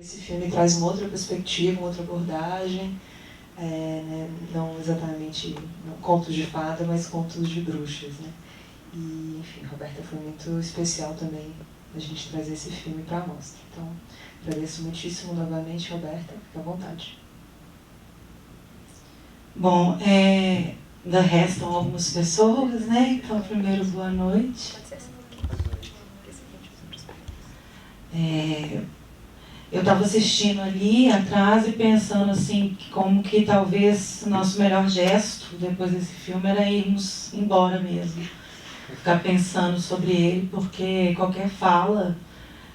Esse filme traz uma outra perspectiva, uma outra abordagem, né, não exatamente contos de fada, mas contos de bruxas, né? E, enfim, Roberta, foi muito especial também a gente trazer esse filme para a mostra. Então, agradeço muitíssimo novamente, Roberta, fica à vontade. Bom, ainda restam algumas pessoas, né? Então, primeiro, boa noite. Eu estava assistindo ali atrás e pensando assim, como que talvez o nosso melhor gesto depois desse filme era irmos embora mesmo. Ficar pensando sobre ele, porque qualquer fala,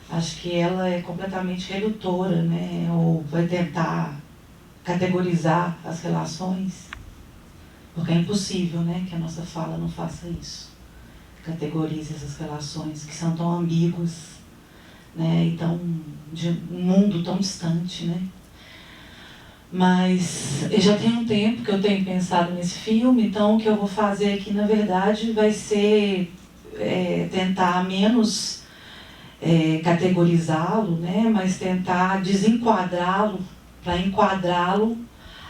acho que ela é completamente redutora, né? Ou vai tentar categorizar as relações, porque é impossível, né, que a nossa fala não faça isso. Categorize essas relações que são tão ambíguas, né, e tão, de um mundo tão distante, né. Mas já tem um tempo que eu tenho pensado nesse filme, então o que eu vou fazer aqui, na verdade, vai ser tentar menos categorizá-lo, né, mas tentar desenquadrá-lo para enquadrá-lo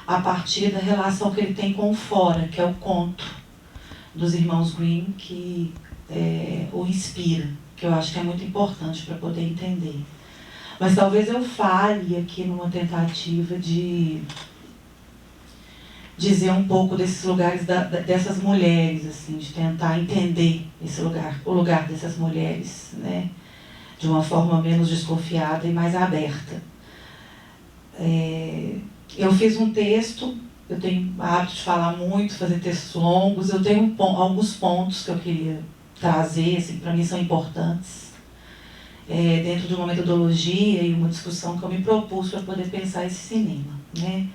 a partir da relação que ele tem com o fora, que é o conto dos irmãos Grimm, que o inspira, que eu acho que é muito importante para poder entender. Mas talvez eu falhe aqui numa tentativa de dizer um pouco desses lugares, dessas mulheres, assim, de tentar entender esse lugar, o lugar dessas mulheres, né, de uma forma menos desconfiada e mais aberta. Eu fiz um texto, eu tenho hábito de falar muito, fazer textos longos, eu tenho alguns pontos que eu queria trazer, assim, para mim são importantes, dentro de uma metodologia e uma discussão que eu me propus para poder pensar esse cinema, né?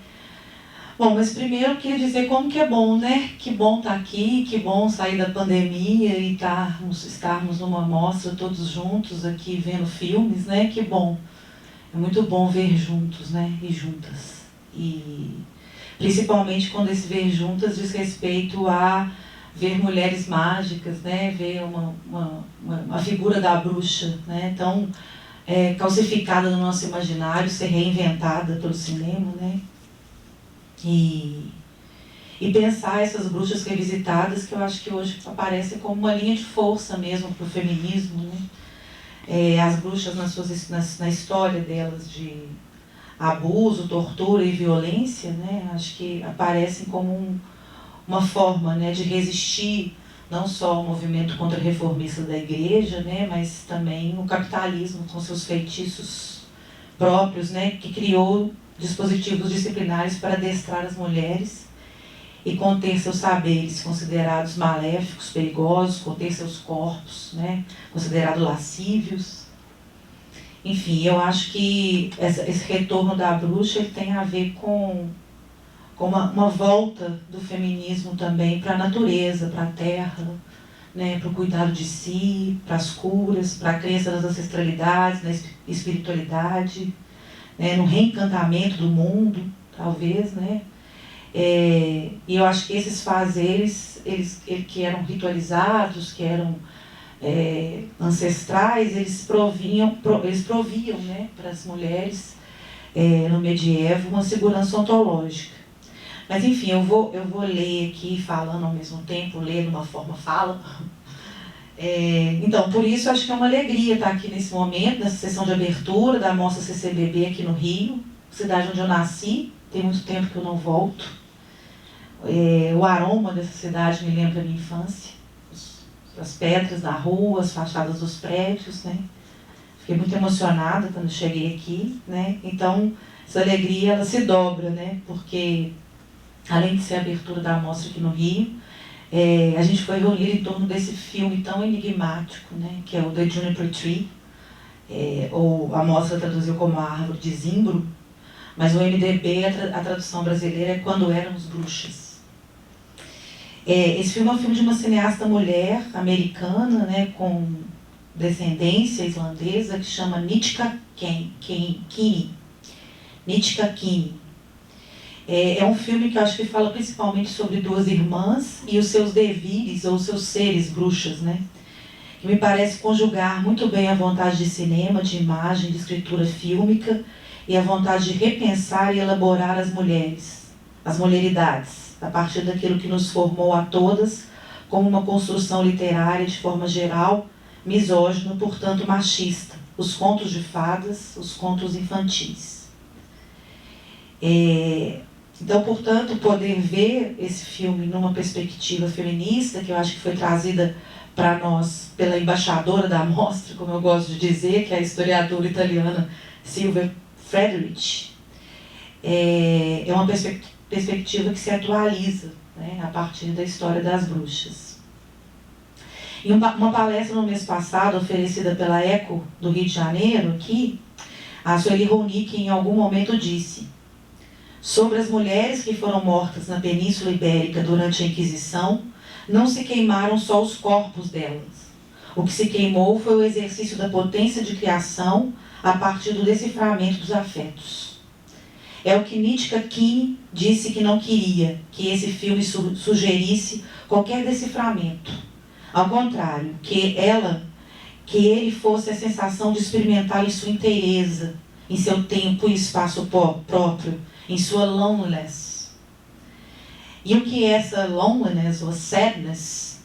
Bom, mas primeiro eu queria dizer como que é bom, né? Que bom estar aqui, que bom sair da pandemia e estarmos numa mostra todos juntos aqui vendo filmes, né? Que bom. É muito bom ver juntos, né? E juntas. E principalmente quando esse ver juntas diz respeito a ver mulheres mágicas, né? Ver uma figura da bruxa, né? Tão calcificada no nosso imaginário, ser reinventada pelo cinema, né? E pensar essas bruxas revisitadas, que eu acho que hoje aparecem como uma linha de força mesmo para o feminismo, né? As bruxas na história delas de abuso, tortura e violência, né? Acho que aparecem como uma forma, né, de resistir não só ao movimento contra-reformista da igreja, né, mas também o capitalismo com seus feitiços próprios, né, que criou dispositivos disciplinares para adestrar as mulheres e conter seus saberes considerados maléficos, perigosos, conter seus corpos, né, considerados lascívios. Enfim, eu acho que esse retorno da bruxa ele tem a ver com uma volta do feminismo também para a natureza, para a terra, né, para o cuidado de si, para as curas, para a crença nas ancestralidades, na espiritualidade, né, no reencantamento do mundo, talvez, né? E eu acho que esses fazeres, eles que eram ritualizados, que eram ancestrais, eles proviam, né, para as mulheres no medievo uma segurança ontológica. Mas enfim, eu vou ler aqui falando ao mesmo tempo, ler de uma forma fala. Então, por isso acho que é uma alegria estar aqui nesse momento, nessa sessão de abertura da Mostra CCBB aqui no Rio, cidade onde eu nasci, tem muito tempo que eu não volto. O aroma dessa cidade me lembra a minha infância, as pedras da rua, as fachadas dos prédios, né? Fiquei muito emocionada quando cheguei aqui, né? Então, essa alegria, ela se dobra, né? Porque, além de ser a abertura da mostra aqui no Rio, a gente foi reunir em torno desse filme tão enigmático, né? Que é o The Juniper Tree, ou a mostra traduziu como a Árvore de Zimbro, mas o MDB, a tradução brasileira é Quando Éramos Bruxas. Esse filme é um filme de uma cineasta mulher americana, né, com descendência islandesa, que chama Nitka Kini. Nitka Kini. É um filme que eu acho que fala principalmente sobre duas irmãs e os seus devires, ou seus seres bruxas, né? Que me parece conjugar muito bem a vontade de cinema, de imagem, de escritura fílmica e a vontade de repensar e elaborar as mulheres, as mulheridades, a partir daquilo que nos formou a todas como uma construção literária de forma geral, misógina, portanto machista, os contos de fadas, os contos infantis. Então, portanto, poder ver esse filme numa perspectiva feminista, que eu acho que foi trazida para nós pela embaixadora da mostra, como eu gosto de dizer, que é a historiadora italiana Silvia Frederici, é uma perspectiva que se atualiza, né, a partir da história das bruxas. Em uma palestra no mês passado, oferecida pela ECO do Rio de Janeiro, aqui, a Sueli Ronick em algum momento disse: sobre as mulheres que foram mortas na Península Ibérica durante a Inquisição, não se queimaram só os corpos delas. O que se queimou foi o exercício da potência de criação a partir do deciframento dos afetos. É o que Nietzsche Kine disse que não queria, que esse filme sugerisse qualquer deciframento. Ao contrário, que ele fosse a sensação de experimentar em sua inteireza, em seu tempo e espaço próprio, em sua loneliness. E o que é essa loneliness, ou sadness,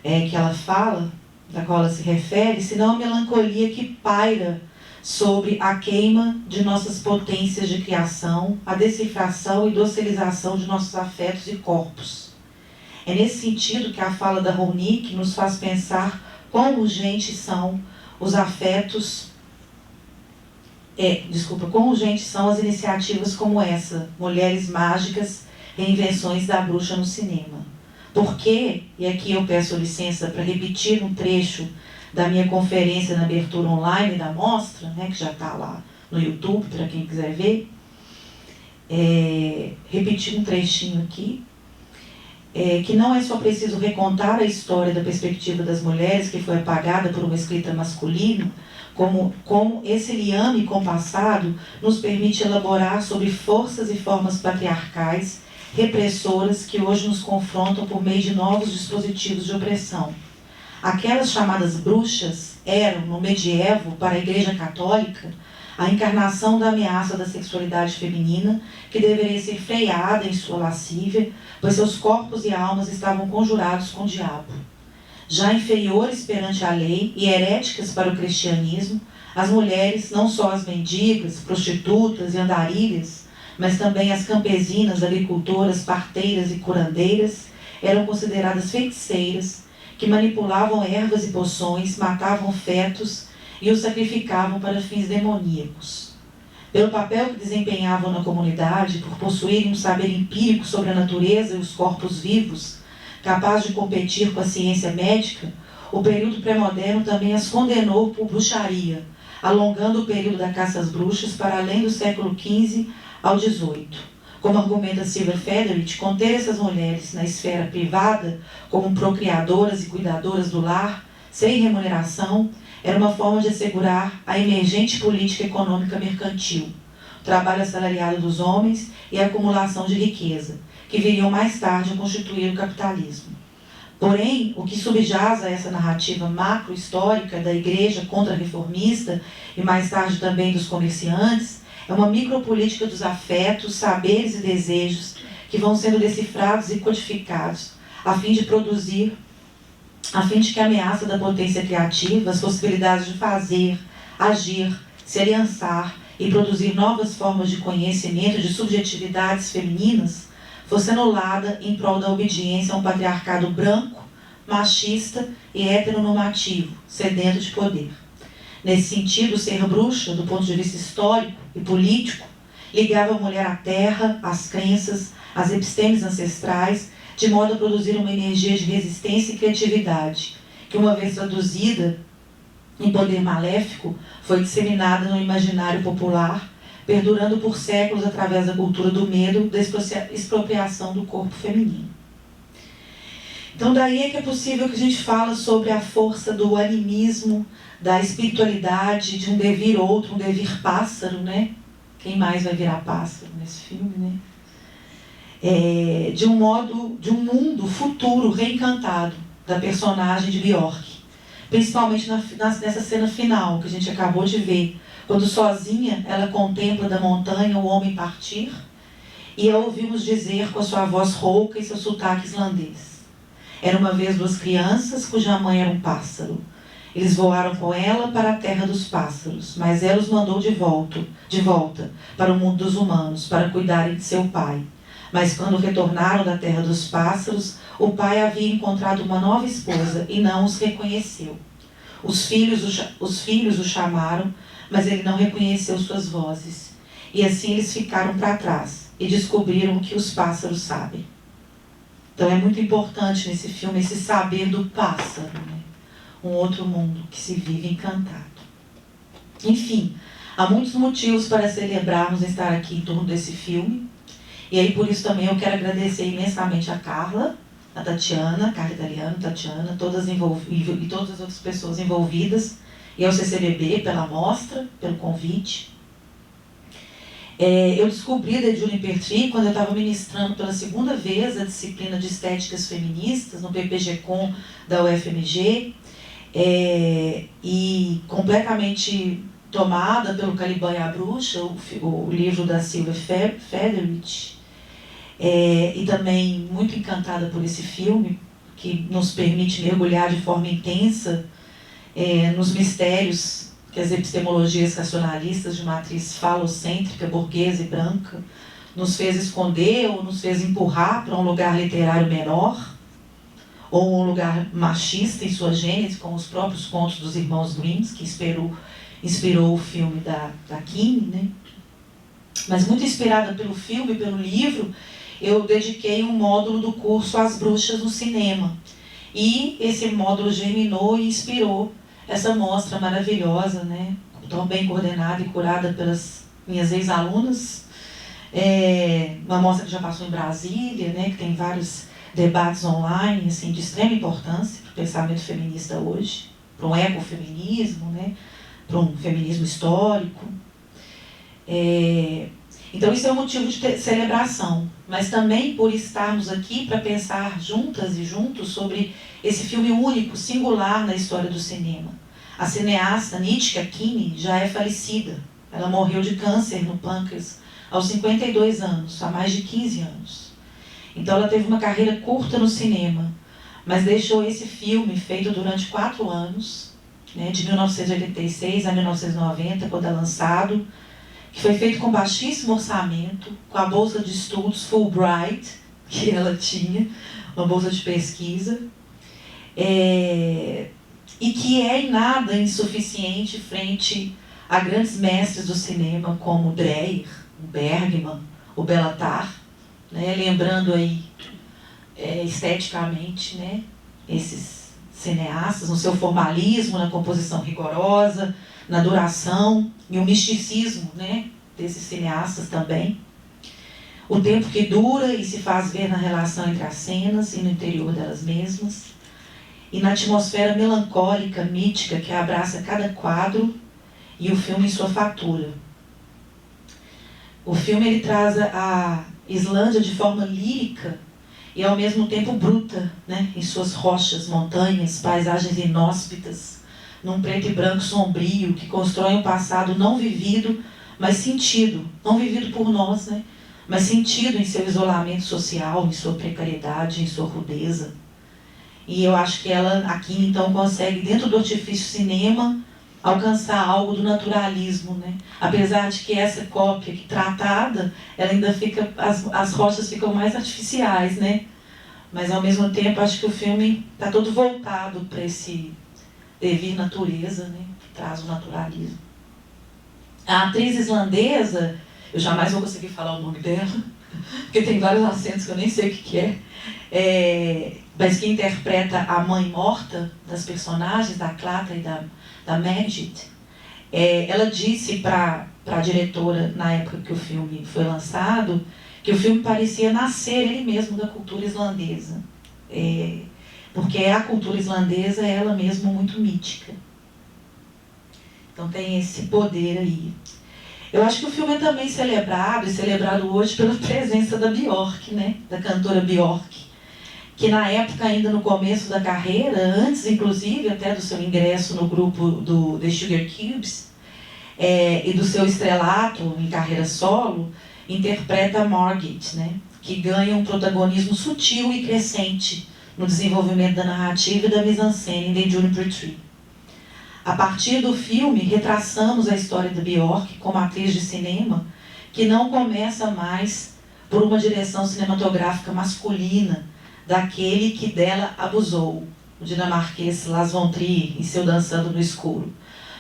que ela fala, da qual ela se refere, senão a melancolia que paira sobre a queima de nossas potências de criação, a decifração e docilização de nossos afetos e corpos. É nesse sentido que a fala da Ronick nos faz pensar quão urgentes são os afetos, quão urgentes são as iniciativas como essa, Mulheres Mágicas, Reinvenções da Bruxa no Cinema. Porque, e aqui eu peço licença para repetir um trecho da minha conferência na abertura online da mostra, né, que já está lá no YouTube, para quem quiser ver, repetir um trechinho aqui, que não é só preciso recontar a história da perspectiva das mulheres, que foi apagada por uma escrita masculina, como esse liame compassado nos permite elaborar sobre forças e formas patriarcais, repressoras, que hoje nos confrontam por meio de novos dispositivos de opressão. Aquelas chamadas bruxas eram, no medievo, para a Igreja Católica, a encarnação da ameaça da sexualidade feminina, que deveria ser freada em sua lascívia, pois seus corpos e almas estavam conjurados com o diabo. Já inferiores perante a lei e heréticas para o cristianismo, as mulheres, não só as mendigas, prostitutas e andarilhas, mas também as campesinas, agricultoras, parteiras e curandeiras, eram consideradas feiticeiras, que manipulavam ervas e poções, matavam fetos e os sacrificavam para fins demoníacos. Pelo papel que desempenhavam na comunidade, por possuírem um saber empírico sobre a natureza e os corpos vivos, capaz de competir com a ciência médica, o período pré-moderno também as condenou por bruxaria, alongando o período da caça às bruxas para além do século XV ao XVIII. Como argumenta Silvia Frederici, conter essas mulheres na esfera privada, como procriadoras e cuidadoras do lar, sem remuneração, era uma forma de assegurar a emergente política econômica mercantil, o trabalho assalariado dos homens e a acumulação de riqueza, que viriam mais tarde a constituir o capitalismo. Porém, o que subjaz a essa narrativa macro-histórica da Igreja contra-reformista e mais tarde também dos comerciantes, é uma micropolítica dos afetos, saberes e desejos que vão sendo decifrados e codificados a fim de que a ameaça da potência criativa, as possibilidades de fazer, agir, se aliançar e produzir novas formas de conhecimento de subjetividades femininas, fosse anulada em prol da obediência a um patriarcado branco, machista e heteronormativo, sedento de poder. Nesse sentido, ser bruxa, do ponto de vista histórico e político, ligava a mulher à terra, às crenças, às epistemes ancestrais, de modo a produzir uma energia de resistência e criatividade, que, uma vez traduzida em poder maléfico, foi disseminada no imaginário popular, perdurando por séculos através da cultura do medo, da expropriação do corpo feminino. Então, daí é que é possível que a gente fala sobre a força do animismo, da espiritualidade, de um devir outro, um devir pássaro, né? Quem mais vai virar pássaro nesse filme, né? De um mundo futuro reencantado da personagem de Bjork, principalmente nessa cena final que a gente acabou de ver, quando sozinha ela contempla da montanha o homem partir, e a ouvimos dizer com a sua voz rouca e seu sotaque islandês: era uma vez 2 crianças cuja mãe era um pássaro. Eles voaram com ela para a terra dos pássaros, mas ela os mandou de volta para o mundo dos humanos, para cuidarem de seu pai. Mas quando retornaram da terra dos pássaros, o pai havia encontrado uma nova esposa e não os reconheceu. Os filhos o chamaram, mas ele não reconheceu suas vozes. E assim eles ficaram para trás e descobriram o que os pássaros sabem. Então é muito importante nesse filme esse saber do pássaro, né? Um outro mundo que se vive encantado. Enfim, há muitos motivos para celebrarmos estar aqui em torno desse filme. E aí por isso também eu quero agradecer imensamente a Carla, a Tatiana, a Carla Italiano, Tatiana, e todas as outras pessoas envolvidas, e ao CCBB pela mostra, pelo convite. Eu descobri The Juniper Tree quando eu estava ministrando pela 2ª vez a disciplina de Estéticas Feministas no PPG-Com da UFMG, e completamente tomada pelo Caliban e a Bruxa, o livro da Sylvia Federici, e também muito encantada por esse filme, que nos permite mergulhar de forma intensa nos mistérios que as epistemologias racionalistas de matriz falocêntrica, burguesa e branca nos fez esconder ou nos fez empurrar para um lugar literário menor, ou um lugar machista em sua gênese, como os próprios contos dos irmãos Grimm, que inspirou o filme da Kim, né? Mas muito inspirada pelo filme, pelo livro, eu dediquei um módulo do curso As Bruxas no Cinema. E esse módulo germinou e inspirou essa mostra maravilhosa, né? Tão bem coordenada e curada pelas minhas ex-alunas. Uma mostra que já passou em Brasília, né? Que tem vários debates online, assim, de extrema importância para o pensamento feminista hoje, para um ecofeminismo, né? Para um feminismo histórico. Então isso é um motivo de celebração, mas também por estarmos aqui para pensar juntas e juntos sobre esse filme único, singular na história do cinema. A cineasta Nitschke Kimi já é falecida. Ela morreu de câncer no pâncreas aos 52 anos, há mais de 15 anos. Então ela teve uma carreira curta no cinema, mas deixou esse filme feito durante 4 anos, né, de 1986 a 1990, quando é lançado, que foi feito com baixíssimo orçamento, com a bolsa de estudos Fulbright, que ela tinha, uma bolsa de pesquisa, e que é em nada insuficiente frente a grandes mestres do cinema como Dreyer, o Bergman, o Béla Tarr, né, lembrando aí esteticamente, né, esses cineastas, no seu formalismo, na composição rigorosa, na duração e o misticismo, né, desses cineastas também. O tempo que dura e se faz ver na relação entre as cenas e no interior delas mesmas, e na atmosfera melancólica, mítica que abraça cada quadro e o filme em sua fatura. O filme ele traz a Islândia de forma lírica e ao mesmo tempo bruta, né, em suas rochas, montanhas, paisagens inóspitas, num preto e branco sombrio que constrói um passado não vivido, mas sentido, não vivido por nós, né, mas sentido em seu isolamento social, em sua precariedade, em sua rudeza. E eu acho que ela aqui então consegue, dentro do artifício cinema, alcançar algo do naturalismo, né? Apesar de que essa cópia que tratada, ela ainda fica, as rochas ficam mais artificiais, né? Mas ao mesmo tempo acho que o filme está todo voltado para esse devir natureza, né? Que traz o naturalismo. A atriz islandesa, eu jamais vou conseguir falar o nome dela, porque tem vários acentos que eu nem sei o que é, mas que interpreta a mãe morta das personagens, da Clara e da Magid, ela disse para a diretora, na época que o filme foi lançado, que o filme parecia nascer ele mesmo da cultura islandesa, porque a cultura islandesa é ela mesma muito mítica. Então tem esse poder aí. Eu acho que o filme é também celebrado hoje pela presença da Björk, né? Da cantora Björk, que na época, ainda no começo da carreira, antes inclusive até do seu ingresso no grupo do The Sugar Cubes, e do seu estrelato em carreira solo, interpreta Margit, né, que ganha um protagonismo sutil e crescente no desenvolvimento da narrativa e da mise-en-scène em The Juniper Tree. A partir do filme, retraçamos a história da Björk como atriz de cinema, que não começa mais por uma direção cinematográfica masculina, daquele que dela abusou, o dinamarquês Lars von Trier, em seu Dançando no Escuro,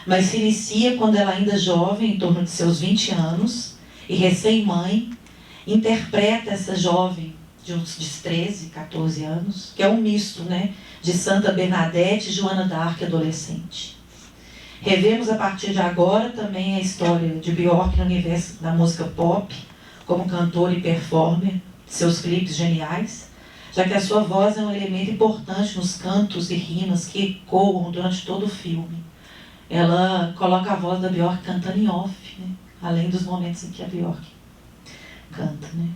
mas se inicia quando ela ainda jovem, em torno de seus 20 anos, e recém-mãe, interpreta essa jovem de uns 13, 14 anos, que é um misto, né, de Santa Bernadette e Joana d'Arc adolescente. Revemos a partir de agora também a história de Björk no universo da música pop, como cantora e performer, seus clipes geniais, já que a sua voz é um elemento importante nos cantos e rimas que ecoam durante todo o filme. Ela coloca a voz da Björk cantando em off, né? Além dos momentos em que a Björk canta, né?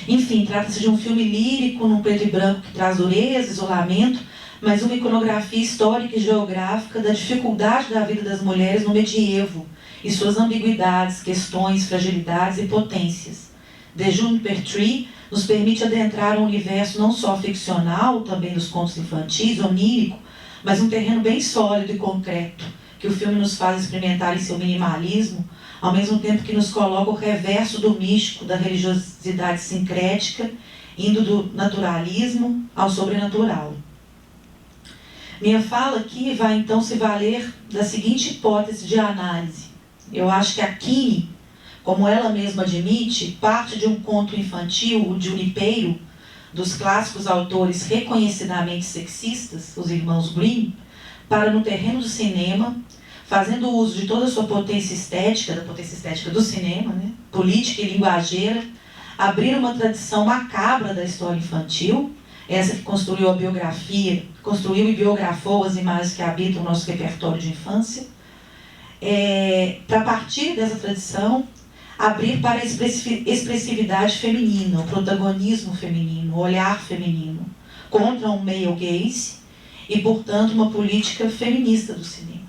Enfim, trata-se de um filme lírico, num preto e branco, que traz dureza, isolamento, mas uma iconografia histórica e geográfica da dificuldade da vida das mulheres no medievo e suas ambiguidades, questões, fragilidades e potências. The Juniper Tree nos permite adentrar um universo não só ficcional, também dos contos infantis, onírico, mas um terreno bem sólido e concreto, que o filme nos faz experimentar em seu minimalismo, ao mesmo tempo que nos coloca o reverso do místico, da religiosidade sincrética, indo do naturalismo ao sobrenatural. Minha fala aqui vai então se valer da seguinte hipótese de análise. Eu acho que a Keane, como ela mesma admite, parte de um conto infantil, o Junipeiro, dos clássicos autores reconhecidamente sexistas, os irmãos Grimm, para no terreno do cinema, fazendo uso de toda a sua potência estética, da potência estética do cinema, né, política e linguageira, abrir uma tradição macabra da história infantil, essa que construiu a biografia, construiu e biografou as imagens que habitam o nosso repertório de infância, para partir dessa tradição, abrir para a expressividade feminina, o protagonismo feminino, o olhar feminino, contra um male gaze e, portanto, uma política feminista do cinema.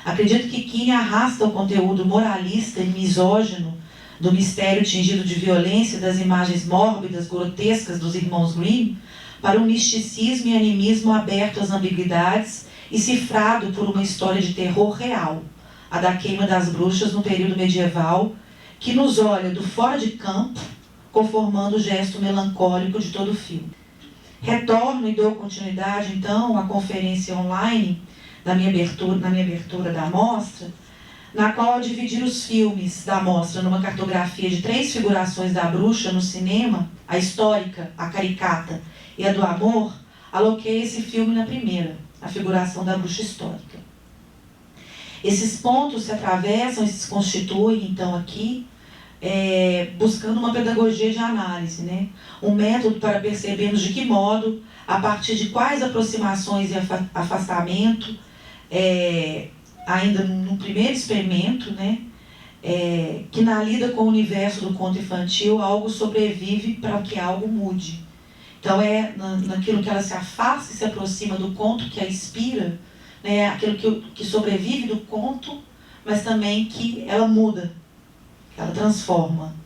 Acredito que Keane arrasta o conteúdo moralista e misógino do mistério tingido de violência das imagens mórbidas, grotescas dos irmãos Grimm para um misticismo e animismo aberto às ambiguidades e cifrado por uma história de terror real, a da queima das bruxas no período medieval, que nos olha do fora de campo, conformando o gesto melancólico de todo o filme. Retorno e dou continuidade, então, à conferência online, na minha abertura da mostra, na qual, ao dividir os filmes da mostra numa cartografia de 3 figurações da bruxa no cinema, a histórica, a caricata e a do amor, aloquei esse filme na primeira, a figuração da bruxa histórica. Esses pontos se atravessam e se constituem, então, aqui, buscando uma pedagogia de análise, né? Um método para percebermos de que modo, a partir de quais aproximações e afastamento, ainda no primeiro experimento, né? Que na lida com o universo do conto infantil, algo sobrevive para que algo mude. Então naquilo que ela se afasta e se aproxima do conto que a inspira, né? Aquilo que sobrevive do conto, mas também que ela muda, que ela transforma.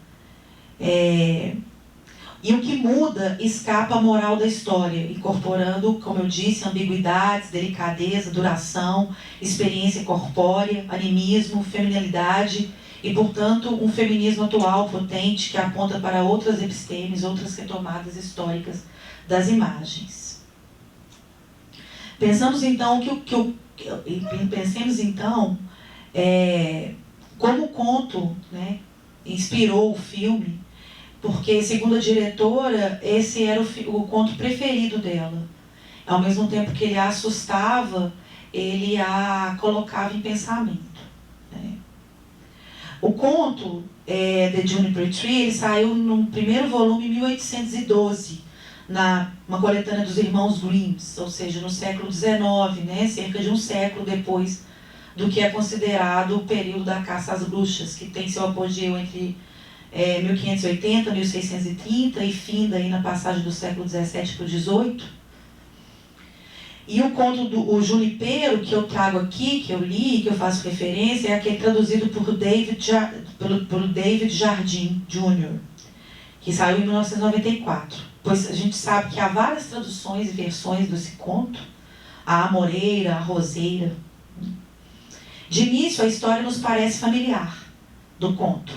E o que muda escapa à moral da história, incorporando, como eu disse, ambiguidades, delicadeza, duração, experiência corpórea, animismo, feminilidade e, portanto, um feminismo atual, potente, que aponta para outras epistemes, outras retomadas históricas das imagens. Pensemos então como o conto, né, inspirou o filme, porque, segundo a diretora, esse era o conto preferido dela. Ao mesmo tempo que ele a assustava, ele a colocava em pensamento, né? O conto, The Juniper Tree, ele saiu no primeiro volume em 1812, uma coletânea dos irmãos Grimm, ou seja, no século XIX, né? Cerca de um século depois do que é considerado o período da caça às bruxas, que tem seu apogeu entre 1580, 1630 e finda aí na passagem do século XVII para o XVIII. E o conto do Junipero, que eu trago aqui, que eu li, que eu faço referência, é aquele traduzido por David Jardim Jr., que saiu em 1994. Pois a gente sabe que há várias traduções e versões desse conto, a amoreira, a roseira. De início, a história nos parece familiar do conto.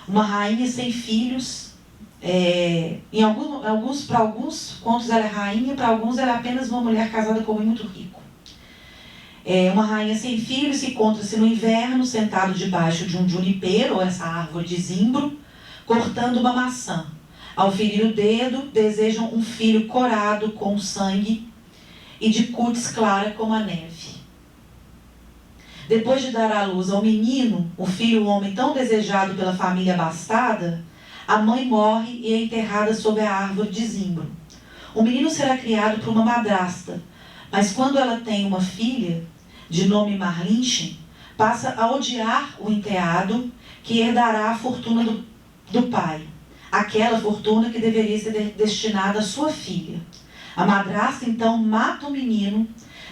Uma rainha sem filhos. Para alguns contos ela é rainha, para alguns ela é apenas uma mulher casada com um homem muito rico. Uma rainha sem filhos se encontra-se no inverno, sentado debaixo de um junipero, ou essa árvore de zimbro, cortando uma maçã. Ao ferir o dedo, desejam um filho corado com sangue e de cútis clara como a neve. Depois de dar à luz ao menino, o filho homem tão desejado pela família abastada, a mãe morre e é enterrada sob a árvore de zimbro. O menino será criado por uma madrasta, mas quando ela tem uma filha, de nome Marlinchen, passa a odiar o enteado, que herdará a fortuna do pai, aquela fortuna que deveria ser destinada à sua filha. A madrasta então mata o menino,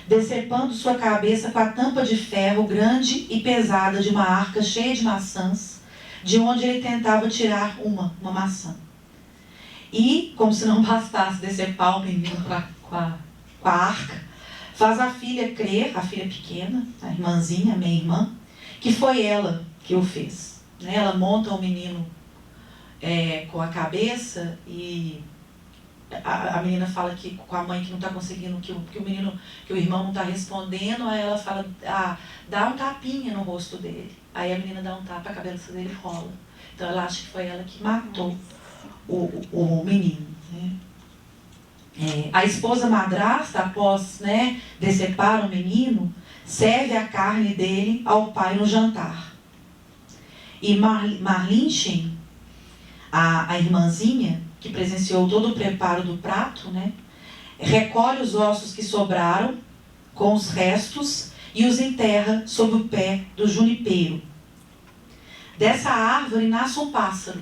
decepando sua cabeça com a tampa de ferro grande e pesada de uma arca cheia de maçãs, de onde ele tentava tirar uma maçã. E, como se não bastasse decepar o menino com a arca, faz a filha crer, a filha pequena, a irmãzinha, a minha irmã, que foi ela que o fez. Ela monta o menino com a cabeça e a menina fala que com a mãe que não está conseguindo, que o irmão não está respondendo, aí ela fala, dá um tapinha no rosto dele. Aí a menina dá um tapa, a cabeça dele rola. Então ela acha que foi ela que matou o menino. A esposa madrasta, após decepar o menino, serve a carne dele ao pai no jantar. E Marlinchen, a irmãzinha, que presenciou todo o preparo do prato, recolhe os ossos que sobraram com os restos e os enterra sob o pé do junipero. Dessa árvore nasce um pássaro,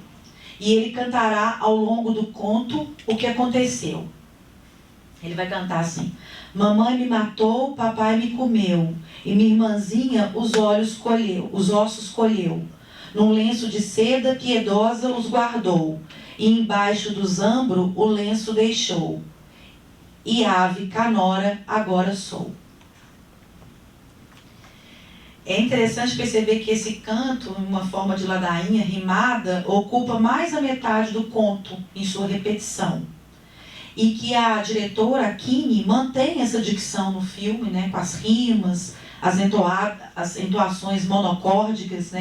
e ele cantará ao longo do conto o que aconteceu. Ele vai cantar assim: mamãe me matou, papai me comeu, e minha irmãzinha os ossos colheu. Num lenço de seda piedosa os guardou, e embaixo do zambro o lenço deixou. E ave canora agora sou. É interessante perceber que esse canto, em uma forma de ladainha rimada, ocupa mais a metade do conto em sua repetição. E que a diretora Kini mantém essa dicção no filme, com as rimas, as entoações monocórdicas,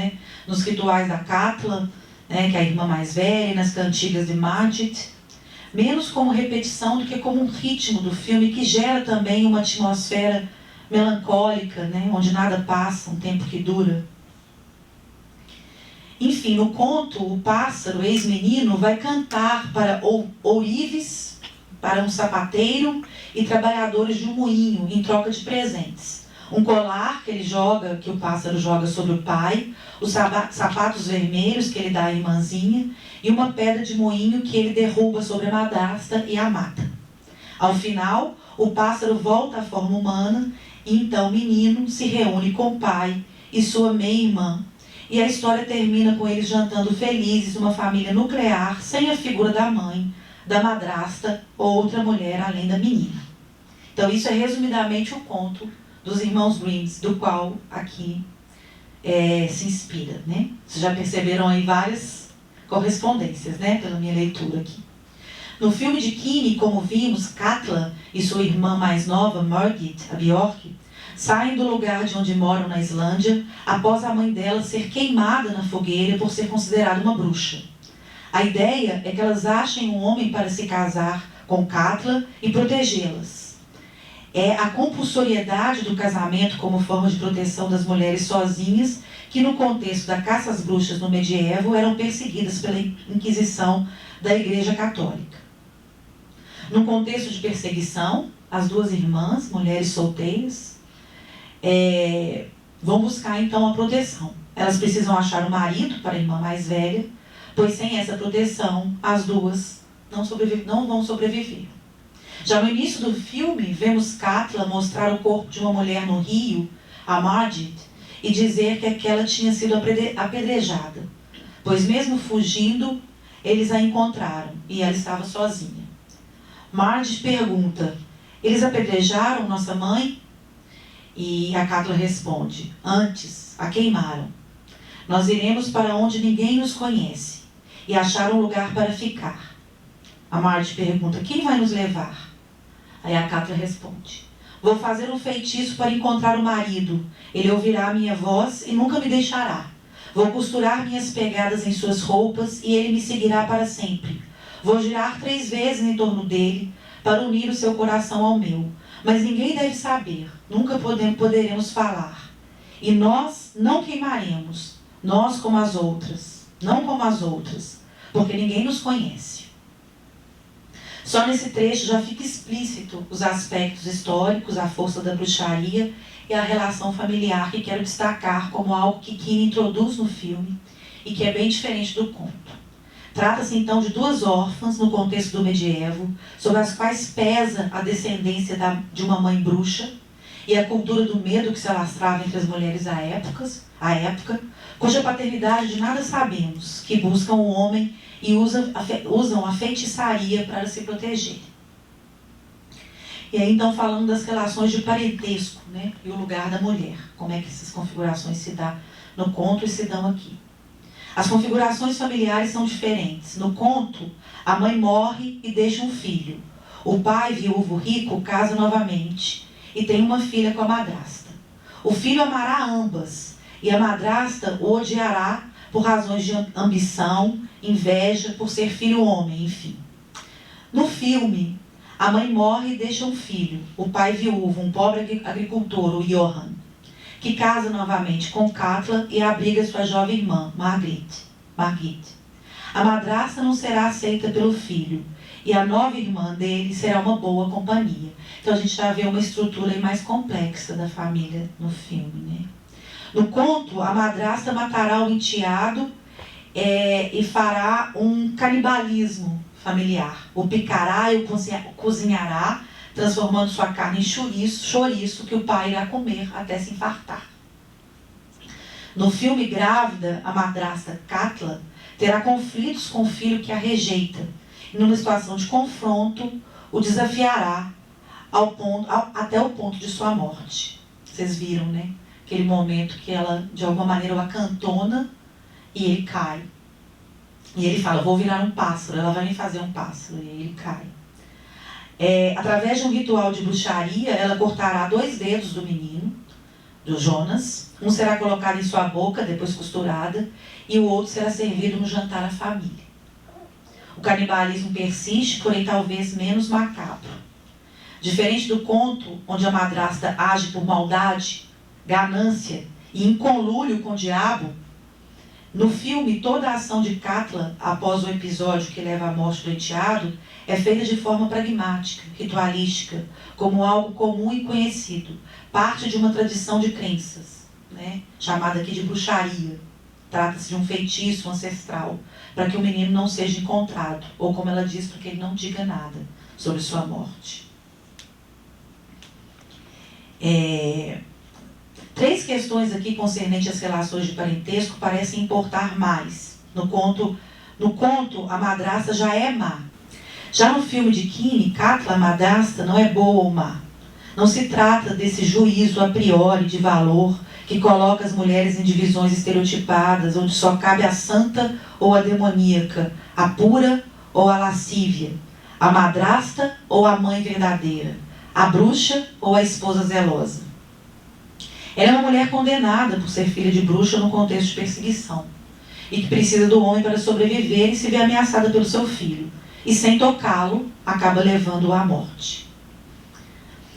nos rituais da Katla, que é a irmã mais velha, e nas cantigas de Majid, menos como repetição do que como um ritmo do filme que gera também uma atmosfera melancólica, onde nada passa, um tempo que dura. Enfim, no conto, o pássaro, ex-menino, vai cantar para ourives, para um sapateiro e trabalhadores de um moinho, em troca de presentes. Um colar que o pássaro joga sobre o pai, os sapatos vermelhos que ele dá à irmãzinha e uma pedra de moinho que ele derruba sobre a madrasta e a mata. Ao final, o pássaro volta à forma humana e então o menino se reúne com o pai e sua meia-irmã. E a história termina com eles jantando felizes, uma família nuclear, sem a figura da mãe, da madrasta ou outra mulher além da menina. Então isso é resumidamente o conto dos irmãos Grimm, do qual aqui se inspira. Vocês já perceberam aí várias correspondências, pela minha leitura aqui. No filme de Kini, como vimos, Katla e sua irmã mais nova, Margit, a Björk, saem do lugar de onde moram na Islândia após a mãe dela ser queimada na fogueira por ser considerada uma bruxa. A ideia é que elas achem um homem para se casar com Katla e protegê-las. É a compulsoriedade do casamento como forma de proteção das mulheres sozinhas que, no contexto da caça às bruxas no medievo, eram perseguidas pela Inquisição da Igreja Católica. No contexto de perseguição, as duas irmãs, mulheres solteiras, vão buscar então a proteção. Elas precisam achar um marido para a irmã mais velha, pois sem essa proteção, as duas não vão sobreviver. Já no início do filme, vemos Katla mostrar o corpo de uma mulher no rio, a Margit, e dizer que aquela tinha sido apedrejada, pois mesmo fugindo, eles a encontraram e ela estava sozinha. Margit pergunta: eles apedrejaram nossa mãe? E a Katla responde: antes, a queimaram. Nós iremos para onde ninguém nos conhece e achar um lugar para ficar. A Margit pergunta: quem vai nos levar? Aí a Katla responde: vou fazer um feitiço para encontrar o marido. Ele ouvirá a minha voz e nunca me deixará. Vou costurar minhas pegadas em suas roupas e ele me seguirá para sempre. Vou girar 3 vezes em torno dele para unir o seu coração ao meu. Mas ninguém deve saber, nunca poderemos falar. E nós não queimaremos, nós como as outras, não como as outras, porque ninguém nos conhece. Só nesse trecho já fica explícito os aspectos históricos, a força da bruxaria e a relação familiar que quero destacar como algo que Keane introduz no filme e que é bem diferente do conto. Trata-se então de 2 órfãs no contexto do medievo, sobre as quais pesa a descendência de uma mãe bruxa e a cultura do medo que se alastrava entre as mulheres à época, cuja paternidade de nada sabemos, que buscam o homem e usam a feitiçaria para se proteger. E aí então falando das relações de parentesco, né, e o lugar da mulher, como é que essas configurações se dão no conto e se dão aqui. As configurações familiares são diferentes. No conto, a mãe morre e deixa um filho. O pai, viúvo rico, casa novamente e tem uma filha com a madrasta. O filho amará ambas e a madrasta o odiará por razões de ambição, inveja, por ser filho homem, enfim. No filme, a mãe morre e deixa um filho, o pai viúvo, um pobre agricultor, o Johan, que casa novamente com Katla e abriga sua jovem irmã, Margit. A madrasta não será aceita pelo filho, e a nova irmã dele será uma boa companhia. Então a gente já vê uma estrutura mais complexa da família no filme, né? No conto, a madrasta matará o enteado e fará um canibalismo familiar. O picará e o cozinhará, transformando sua carne em chouriço que o pai irá comer até se infartar. No filme Grávida, a madrasta Katla terá conflitos com o filho que a rejeita e numa situação de confronto o desafiará até o ponto de sua morte. Vocês viram, né? Aquele momento que ela, de alguma maneira, o acantona e ele cai. E ele fala: vou virar um pássaro, ela vai me fazer um pássaro. E ele cai. Através de um ritual de bruxaria, ela cortará 2 dedos do menino, do Jonas. Um será colocado em sua boca, depois costurada, e o outro será servido no jantar à família. O canibalismo persiste, porém talvez menos macabro. Diferente do conto, onde a madrasta age por maldade, ganância e em conluio com o diabo, no filme toda a ação de Katla, após o episódio que leva à morte do enteado, é feita de forma pragmática, ritualística, como algo comum e conhecido, parte de uma tradição de crenças, né, chamada aqui de bruxaria. Trata-se de um feitiço ancestral, para que o menino não seja encontrado, ou como ela diz, para que ele não diga nada sobre sua morte. 3 questões aqui concernentes às relações de parentesco parecem importar mais. No conto, a madrasta já é má. Já no filme de Keane, Katla, a madrasta, não é boa ou má. Não se trata desse juízo a priori de valor que coloca as mulheres em divisões estereotipadas, onde só cabe a santa ou a demoníaca, a pura ou a lascívia, a madrasta ou a mãe verdadeira, a bruxa ou a esposa zelosa. Ela é uma mulher condenada por ser filha de bruxa no contexto de perseguição e que precisa do homem para sobreviver e se vê ameaçada pelo seu filho e, sem tocá-lo, acaba levando-o à morte.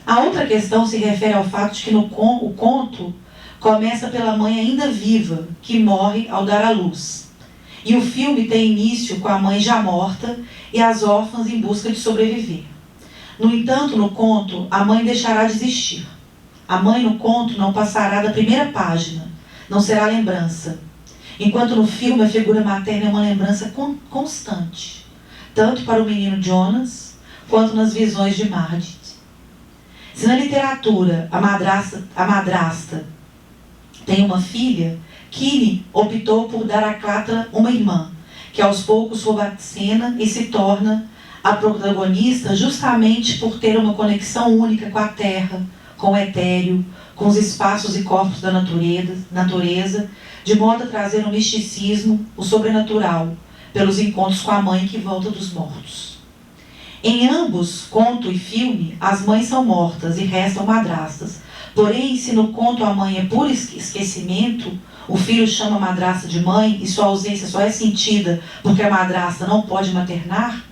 A outra questão se refere ao fato de que o conto começa pela mãe ainda viva, que morre ao dar à luz. E o filme tem início com a mãe já morta e as órfãs em busca de sobreviver. No entanto, no conto, a mãe deixará de existir. A mãe no conto não passará da primeira página, não será lembrança. enquanto no filme a figura materna é uma lembrança constante, tanto para o menino Jonas, quanto nas visões de Margit. Se na literatura a madrasta tem uma filha, Kinney optou por dar a Catra uma irmã, que aos poucos rouba a cena e se torna a protagonista justamente por ter uma conexão única com a terra, com o etéreo, com os espaços e corpos da natureza, de modo a trazer o misticismo, o sobrenatural, pelos encontros com a mãe que volta dos mortos. Em ambos, conto e filme, as mães são mortas e restam madrastas. Porém, se no conto a mãe é puro esquecimento, o filho chama a madrasta de mãe e sua ausência só é sentida porque a madrasta não pode maternar,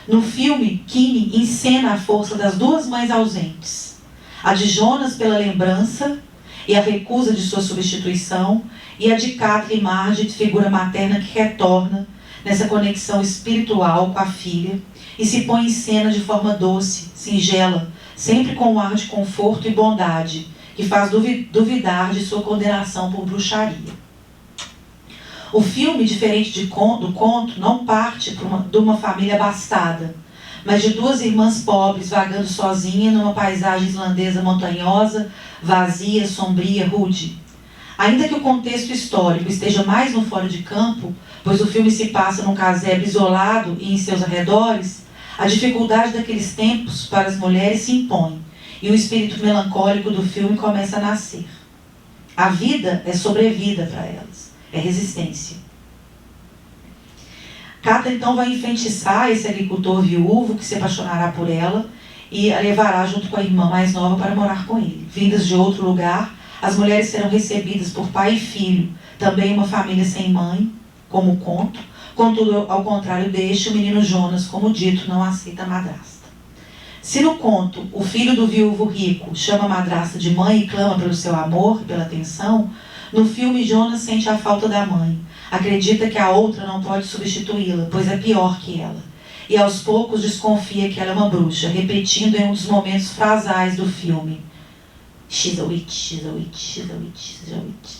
no filme, Kinney encena a força das duas mães ausentes. A de Jonas pela lembrança e a recusa de sua substituição, e a de Catra e Margit, figura materna que retorna nessa conexão espiritual com a filha e se põe em cena de forma doce, singela, sempre com um ar de conforto e bondade, que faz duvidar de sua condenação por bruxaria. O filme, diferente do conto, não parte de uma família abastada, mas de duas irmãs pobres vagando sozinhas numa paisagem islandesa montanhosa, vazia, sombria, rude. Ainda que o contexto histórico esteja mais no fora de campo, pois o filme se passa num casebre isolado e em seus arredores, a dificuldade daqueles tempos para as mulheres se impõe, e o espírito melancólico do filme começa a nascer. A vida é sobrevida para elas, é resistência. Catra então vai enfeitiçar esse agricultor viúvo que se apaixonará por ela e a levará junto com a irmã mais nova para morar com ele. Vindas de outro lugar, as mulheres serão recebidas por pai e filho, também uma família sem mãe, como o conto. Contudo, ao contrário deste, o menino Jonas, como dito, não aceita a madrasta. Se no conto o filho do viúvo rico chama a madrasta de mãe e clama pelo seu amor e pela atenção, no filme Jonas sente a falta da mãe. Acredita que a outra não pode substituí-la, pois é pior que ela. E aos poucos desconfia que ela é uma bruxa, repetindo em um dos momentos frasais do filme: She's a witch, she's a witch, she's a witch, she's a witch.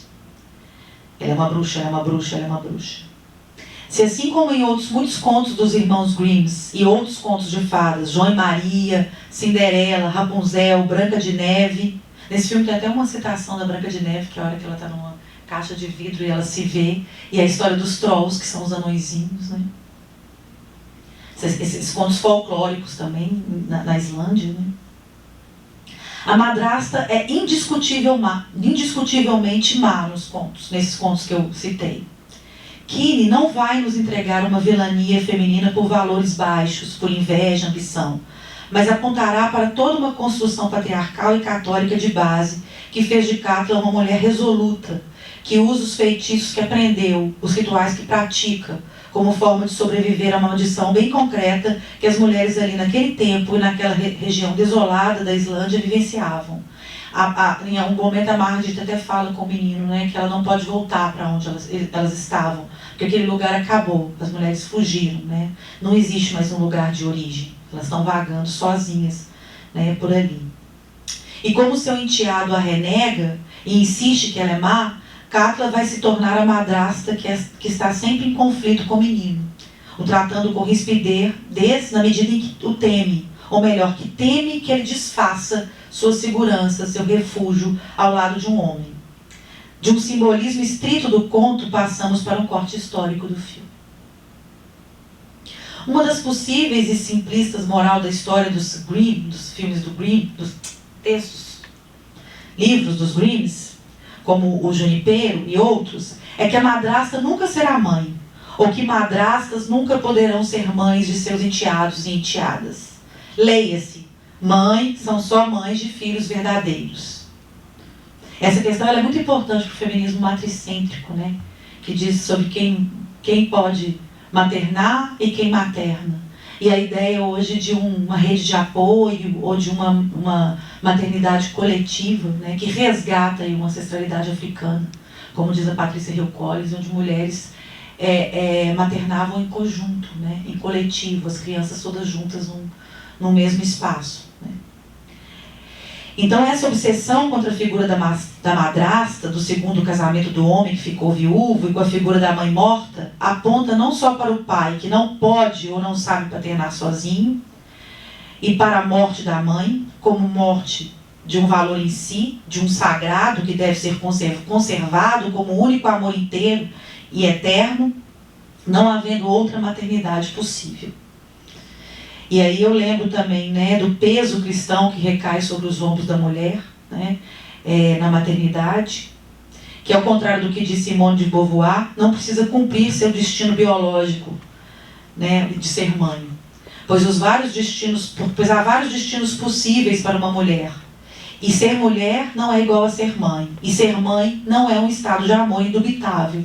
Ela é uma bruxa, ela é uma bruxa, ela é uma bruxa. Se assim como em muitos contos dos irmãos Grimm e outros contos de fadas, João e Maria, Cinderela, Rapunzel, Branca de Neve, nesse filme tem até uma citação da Branca de Neve, que é a hora que ela está numa caixa de vidro e ela se vê, e a história dos trolls, que são os anõezinhos, né? Esses contos folclóricos também, na Islândia, né? A madrasta é indiscutivelmente má nos contos, nesses contos que eu citei. Kinney não vai nos entregar uma vilania feminina por valores baixos, por inveja, ambição, mas apontará para toda uma construção patriarcal e católica de base que fez de Catra uma mulher resoluta, que usa os feitiços que aprendeu, os rituais que pratica, como forma de sobreviver a uma maldição bem concreta que as mulheres ali naquele tempo e naquela região desolada da Islândia vivenciavam. Em algum momento a Margit até fala com o menino, né, que ela não pode voltar para onde elas estavam, porque aquele lugar acabou, as mulheres fugiram, né? Não existe mais um lugar de origem, elas estão vagando sozinhas, né, por ali. E como seu enteado a renega e insiste que ela é má, Catra vai se tornar a madrasta que está sempre em conflito com o menino, o tratando com rispidez na medida em que o teme, ou melhor, que teme que ele desfaça sua segurança, seu refúgio ao lado de um homem. De um simbolismo estrito do conto, passamos para um corte histórico do filme. Uma das possíveis e simplistas moral da história dos Grimm, dos filmes do Grimm, dos textos, livros dos Grimms, como o Junipero e outros, é que a madrasta nunca será mãe, ou que madrastas nunca poderão ser mães de seus enteados e enteadas. Leia-se: mãe são só mães de filhos verdadeiros. Essa questão ela é muito importante para o feminismo matricêntrico, né? Que diz sobre quem pode maternar e quem materna. E a ideia hoje de uma rede de apoio ou de uma maternidade coletiva, né, que resgata aí uma ancestralidade africana, como diz a Patrícia Hill Collins, onde mulheres maternavam em conjunto, né, em coletivo, as crianças todas juntas num mesmo espaço, né. Então essa obsessão contra a figura da madrasta, do segundo casamento do homem que ficou viúvo, e com a figura da mãe morta, aponta não só para o pai, que não pode ou não sabe paternar sozinho, e para a morte da mãe, como morte de um valor em si, de um sagrado que deve ser conservado como o único amor inteiro e eterno, não havendo outra maternidade possível. E aí eu lembro também, né, do peso cristão que recai sobre os ombros da mulher, né, na maternidade, que ao contrário do que diz Simone de Beauvoir, não precisa cumprir seu destino biológico, né, de ser mãe. Pois há vários destinos possíveis para uma mulher. E ser mulher não é igual a ser mãe. E ser mãe não é um estado de amor indubitável.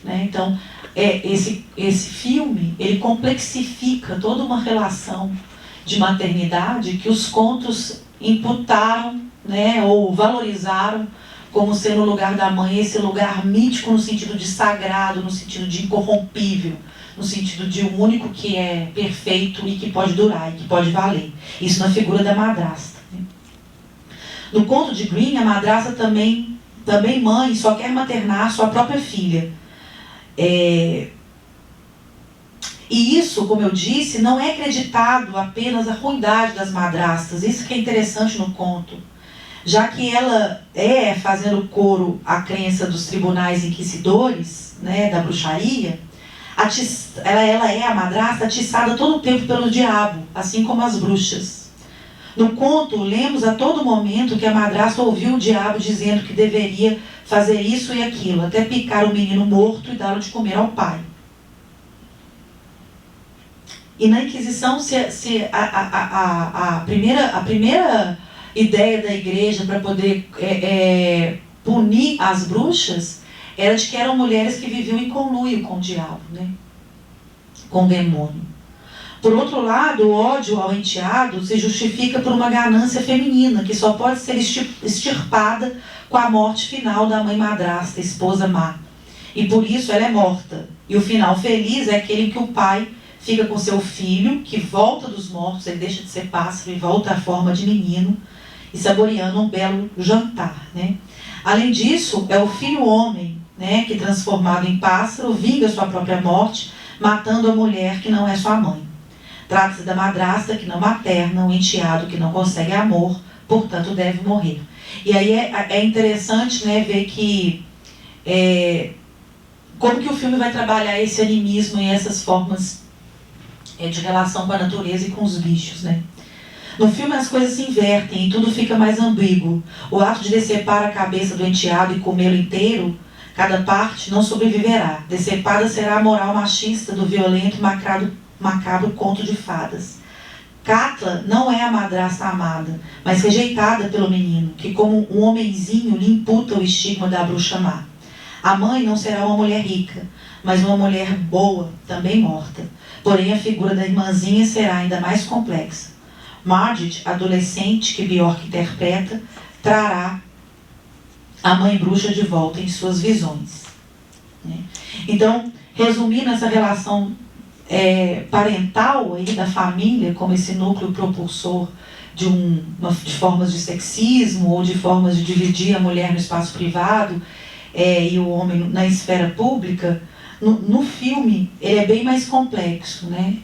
Né? Então, esse filme, ele complexifica toda uma relação de maternidade que os contos imputaram, né, ou valorizaram como sendo o lugar da mãe, esse lugar mítico no sentido de sagrado, no sentido de incorrompível, no sentido de um único que é perfeito e que pode durar e que pode valer. Isso na figura da madrasta. Né? No conto de Grimm, a madrasta também mãe, só quer maternar sua própria filha. E isso, como eu disse, não é acreditado apenas a ruindade das madrastas. Isso que é interessante no conto. Já que ela fazendo coro à crença dos tribunais inquisidores, né, da bruxaria, ela é a madrasta atiçada todo o tempo pelo diabo, assim como as bruxas. No conto, lemos a todo momento que a madrasta ouviu o diabo dizendo que deveria fazer isso e aquilo, até picar o menino morto e dá-lo de comer ao pai. E na Inquisição, a primeira ideia da igreja para poder punir as bruxas era de que eram mulheres que viviam em conluio com o diabo, né? Com o demônio. Por outro lado, o ódio ao enteado se justifica por uma ganância feminina, que só pode ser extirpada com a morte final da mãe madrasta, esposa má. E por isso ela é morta. E o final feliz é aquele em que o pai fica com seu filho, que volta dos mortos, ele deixa de ser pássaro e volta à forma de menino, e saboreando um belo jantar. Né? Além disso, é o filho homem, né, que transformado em pássaro, vinga sua própria morte, matando a mulher que não é sua mãe. Trata-se da madrasta que não materna, um enteado que não consegue amor, portanto deve morrer. E aí é interessante, né, ver que como que o filme vai trabalhar esse animismo e essas formas de relação com a natureza e com os bichos, né? No filme as coisas se invertem e tudo fica mais ambíguo. O ato de decepar a cabeça do enteado e comê-lo inteiro, cada parte, não sobreviverá. Decepada será a moral machista do violento e macabro conto de fadas. Katla não é a madrasta amada, mas rejeitada pelo menino, que como um homenzinho lhe imputa o estigma da bruxa má. A mãe não será uma mulher rica, mas uma mulher boa, também morta. Porém, a figura da irmãzinha será ainda mais complexa. Margit, adolescente que Bjork interpreta, trará a mãe bruxa de volta em suas visões. Né? Então, resumindo essa relação parental aí da família, como esse núcleo propulsor de formas de sexismo ou de formas de dividir a mulher no espaço privado e o homem na esfera pública, no filme ele é bem mais complexo, né?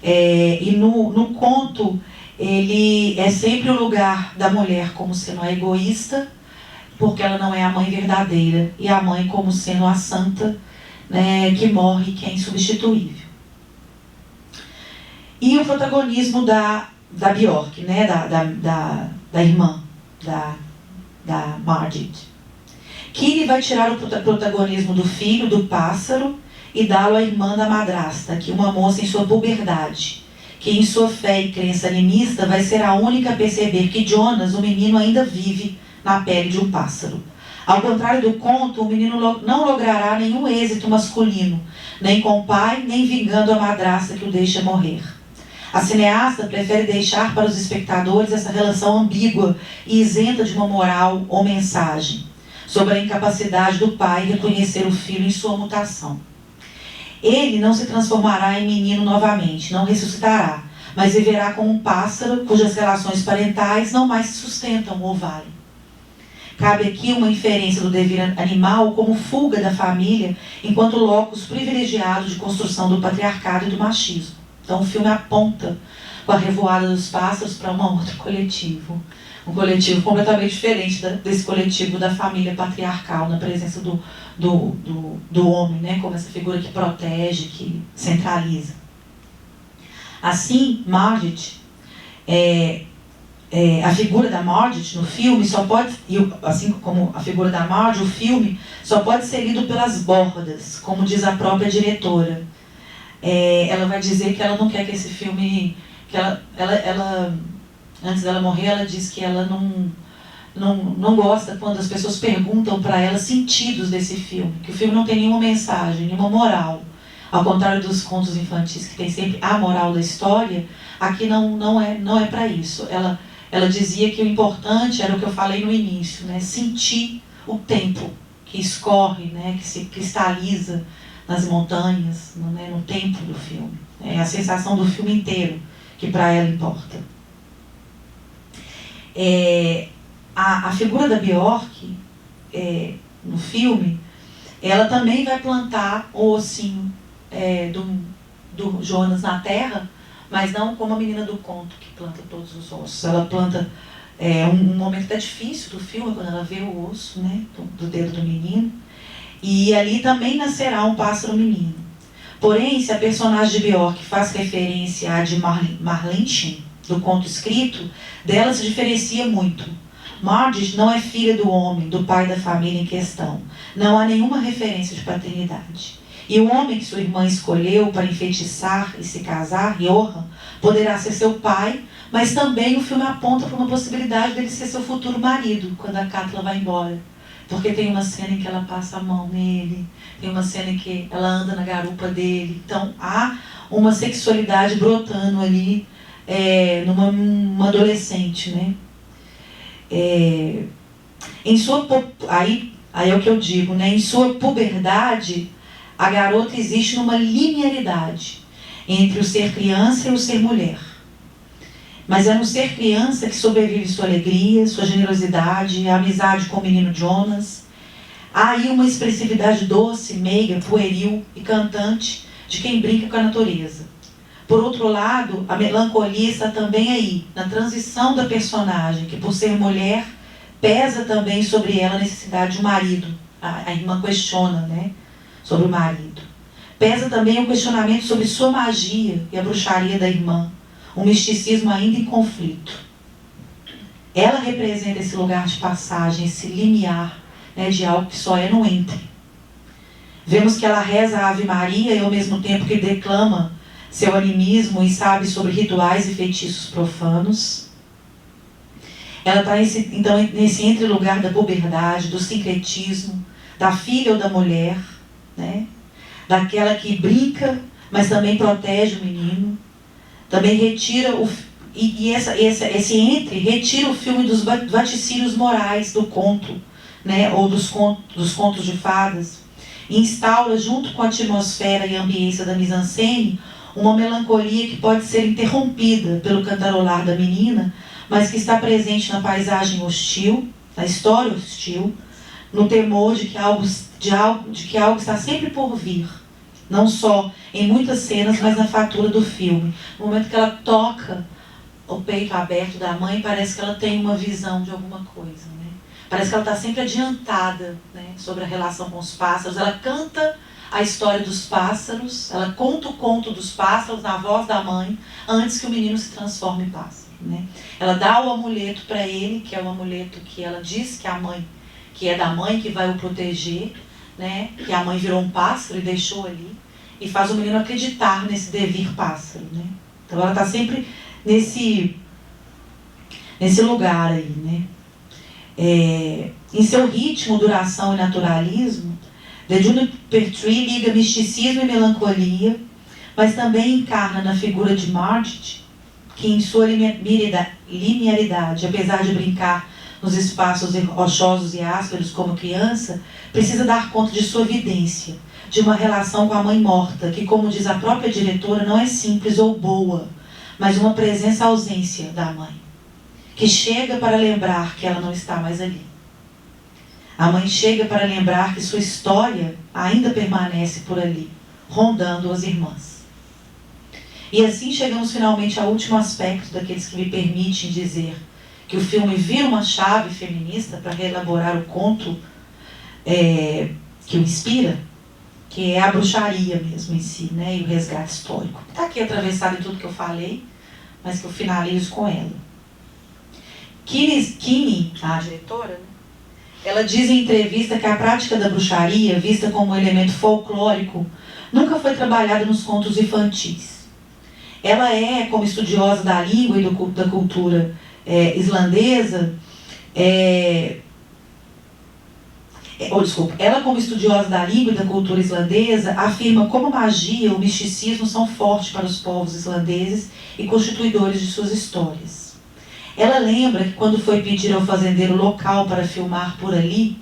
E no conto ele é sempre o lugar da mulher como sendo a egoísta, porque ela não é a mãe verdadeira, e a mãe como sendo a santa, né, que morre, que é insubstituível. E o protagonismo da Bjork, né, da irmã, da Margit. Kiri vai tirar o protagonismo do filho, do pássaro, e dá-lo à irmã da madrasta, que é uma moça em sua puberdade, que em sua fé e crença animista vai ser a única a perceber que Jonas, o menino, ainda vive na pele de um pássaro. Ao contrário do conto, o menino não logrará nenhum êxito masculino, nem com o pai, nem vingando a madrasta que o deixa morrer. A cineasta prefere deixar para os espectadores essa relação ambígua e isenta de uma moral ou mensagem, sobre a incapacidade do pai reconhecer o filho em sua mutação. Ele não se transformará em menino novamente, não ressuscitará, mas viverá como um pássaro cujas relações parentais não mais se sustentam ou valem. Cabe aqui uma inferência do dever animal como fuga da família, enquanto locus privilegiado de construção do patriarcado e do machismo. Então o filme aponta com a revoada dos pássaros para um outro coletivo. Um coletivo completamente diferente desse coletivo da família patriarcal, na presença do homem, né, como essa figura que protege, que centraliza. Assim, Margit, a figura da Margit no filme só pode, assim como a figura da Marge, o filme só pode ser lido pelas bordas, como diz a própria diretora. Ela vai dizer que ela não quer que esse filme, que ela antes dela morrer, ela diz que ela não gosta quando as pessoas perguntam para ela sentidos desse filme, que o filme não tem nenhuma mensagem, nenhuma moral. Ao contrário dos contos infantis, que tem sempre a moral da história, aqui não é para isso. Ela dizia que o importante era o que eu falei no início, né? Sentir o tempo que escorre, né? Que se cristaliza nas montanhas, no tempo do filme. É a sensação do filme inteiro que para ela importa. A figura da Bjork, no filme, ela também vai plantar o ossinho do Jonas na terra, mas não como a menina do conto que planta todos os ossos. Ela planta um momento até difícil do filme, quando ela vê o osso, né, do dedo do menino, e ali também nascerá um pássaro menino. Porém, se a personagem de Bjork faz referência à de Marlenchen, do conto escrito, dela se diferencia muito. Margit não é filha do homem, do pai da família em questão. Não há nenhuma referência de paternidade. E o homem que sua irmã escolheu para enfeitiçar e se casar, Johan, poderá ser seu pai, mas também o filme aponta para uma possibilidade dele ser seu futuro marido, quando a Katla vai embora. Porque tem uma cena em que ela passa a mão nele, tem uma cena em que ela anda na garupa dele. Então há uma sexualidade brotando ali, numa adolescente, né? Aí é o que eu digo, né? Em sua puberdade, a garota existe numa linearidade entre o ser criança e o ser mulher. Mas é no ser criança que sobrevive sua alegria, sua generosidade, a amizade com o menino Jonas. Há aí uma expressividade doce, meiga, pueril e cantante de quem brinca com a natureza. Por outro lado, a melancolia está também aí, na transição da personagem, que por ser mulher, pesa também sobre ela a necessidade de um marido. A irmã questiona, né, sobre o marido. Pesa também o questionamento sobre sua magia e a bruxaria da irmã, um misticismo ainda em conflito. Ela representa esse lugar de passagem, esse limiar, né, de algo que só é no entre. Vemos que ela reza a Ave Maria e ao mesmo tempo que declama seu animismo e sabe sobre rituais e feitiços profanos. Ela está então nesse entre-lugar da puberdade, do sincretismo, da filha ou da mulher, né? Daquela que brinca, mas também protege o menino. Também retira esse entre retira o filme dos vaticínios morais do conto, né? Ou dos contos de fadas, e instaura, junto com a atmosfera e a ambiência da mise-en-scène, uma melancolia que pode ser interrompida pelo cantarolar da menina, mas que está presente na paisagem hostil, na história hostil, no temor de que algo está sempre por vir, não só em muitas cenas, mas na fatura do filme. No momento que ela toca o peito aberto da mãe, parece que ela tem uma visão de alguma coisa, né? Parece que ela está sempre adiantada, né, sobre a relação com os pássaros. Ela canta a história dos pássaros, ela conta o conto dos pássaros na voz da mãe, antes que o menino se transforme em pássaro, né? Ela dá o amuleto para ele, que é o amuleto que ela diz que a mãe, que é da mãe, que vai o proteger, né? Que a mãe virou um pássaro e deixou ali, e faz o menino acreditar nesse devir pássaro, né? Então ela está sempre nesse lugar aí, né? Em seu ritmo, duração e naturalismo, The Juniper Tree liga misticismo e melancolia, mas também encarna na figura de Margit, que em sua linearidade, apesar de brincar nos espaços rochosos e ásperos como criança, precisa dar conta de sua vidência, de uma relação com a mãe morta, que, como diz a própria diretora, não é simples ou boa, mas uma presença-ausência da mãe, que chega para lembrar que ela não está mais ali. A mãe chega para lembrar que sua história ainda permanece por ali, rondando as irmãs. E assim chegamos finalmente ao último aspecto daqueles que me permitem dizer que o filme vira uma chave feminista para reelaborar o conto que o inspira, que é a bruxaria mesmo em si, né, e o resgate histórico. Está aqui atravessado em tudo que eu falei, mas que eu finalizo com ela. Kinney, a diretora, né, ela diz em entrevista que a prática da bruxaria, vista como um elemento folclórico, nunca foi trabalhada nos contos infantis. Ela como estudiosa da língua e da cultura islandesa, ela como estudiosa da língua e da cultura islandesa, afirma como a magia e o misticismo são fortes para os povos islandeses e constituidores de suas histórias. Ela lembra que quando foi pedir ao fazendeiro local para filmar por ali,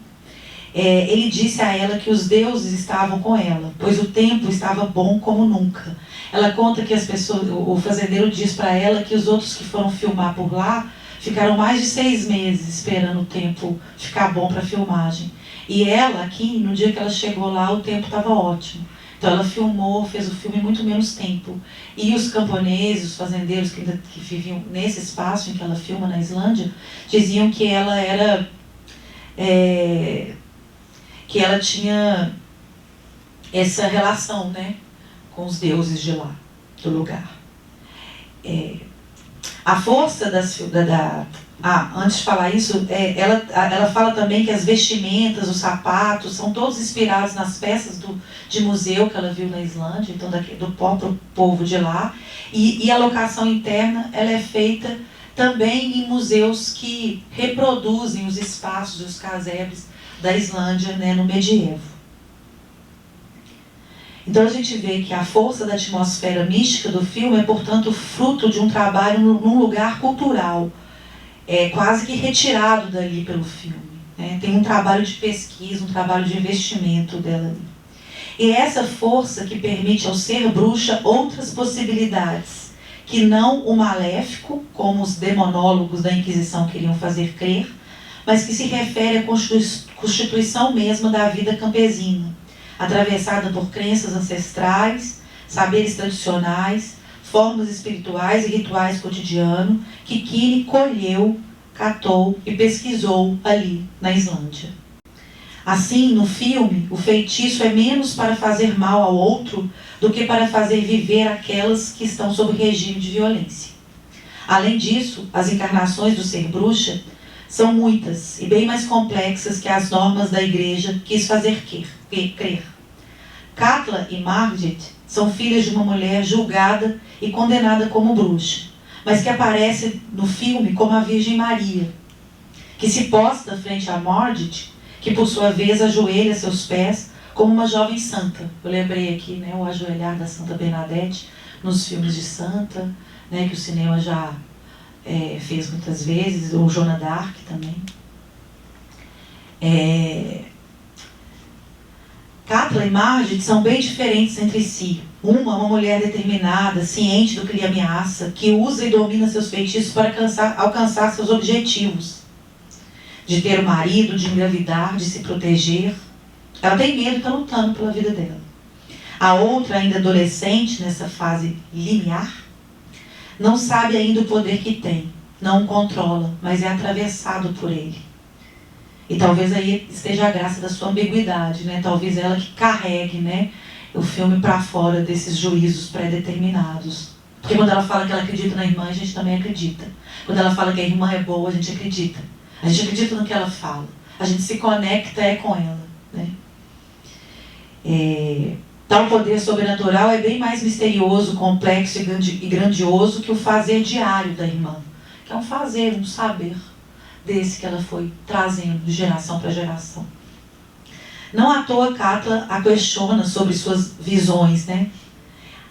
ele disse a ela que os deuses estavam com ela, pois o tempo estava bom como nunca. Ela conta que o fazendeiro diz para ela que os outros que foram filmar por lá ficaram mais de 6 meses esperando o tempo ficar bom para a filmagem. E ela, aqui, no dia que ela chegou lá, o tempo estava ótimo. Então ela fez o filme em muito menos tempo. E os camponeses, os fazendeiros que viviam nesse espaço em que ela filma na Islândia, diziam que ela era... que ela tinha essa relação, né, com os deuses de lá, do lugar. A força antes de falar isso, ela fala também que as vestimentas, os sapatos, são todos inspirados nas peças de museu que ela viu na Islândia, então do próprio povo de lá. E a locação interna, ela é feita também em museus que reproduzem os espaços e os casebres da Islândia, né, no medievo. Então a gente vê que a força da atmosfera mística do filme é, portanto, fruto de um trabalho num lugar cultural, quase que retirado dali pelo filme, né? Tem um trabalho de pesquisa, um trabalho de investimento dela ali. E essa força que permite ao ser bruxa outras possibilidades, que não o maléfico, como os demonólogos da Inquisição queriam fazer crer, mas que se refere à constituição mesma da vida campesina, atravessada por crenças ancestrais, saberes tradicionais, formas espirituais e rituais cotidianos que Kinney colheu, catou e pesquisou ali na Islândia. Assim, no filme, o feitiço é menos para fazer mal ao outro do que para fazer viver aquelas que estão sob regime de violência. Além disso, as encarnações do ser bruxa são muitas e bem mais complexas que as normas da igreja quis fazer crer. Katla e Margit são filhas de uma mulher julgada e condenada como bruxa, mas que aparece no filme como a Virgem Maria, que se posta frente a Margit, que por sua vez ajoelha seus pés como uma jovem santa. Eu lembrei aqui, né, o ajoelhar da Santa Bernadette nos filmes de santa, né, que o cinema já fez muitas vezes, ou Joana d'Arc também. Katla e Margit são bem diferentes entre si. Uma mulher determinada, ciente do que lhe ameaça, que usa e domina seus feitiços para alcançar seus objetivos. De ter um marido, de engravidar, de se proteger. Ela tem medo e está lutando pela vida dela. A outra, ainda adolescente, nessa fase limiar, não sabe ainda o poder que tem. Não o controla, mas é atravessado por ele. E talvez aí esteja a graça da sua ambiguidade, né? Talvez ela que carregue, né, o filme para fora desses juízos pré-determinados. Porque quando ela fala que ela acredita na irmã, a gente também acredita. Quando ela fala que a irmã é boa, a gente acredita. A gente acredita no que ela fala. A gente se conecta com ela, né? Tal poder sobrenatural é bem mais misterioso, complexo e grandioso que o fazer diário da irmã. Que é um fazer, um saber desse que ela foi trazendo de geração para geração. Não à toa Katla a questiona sobre suas visões, né?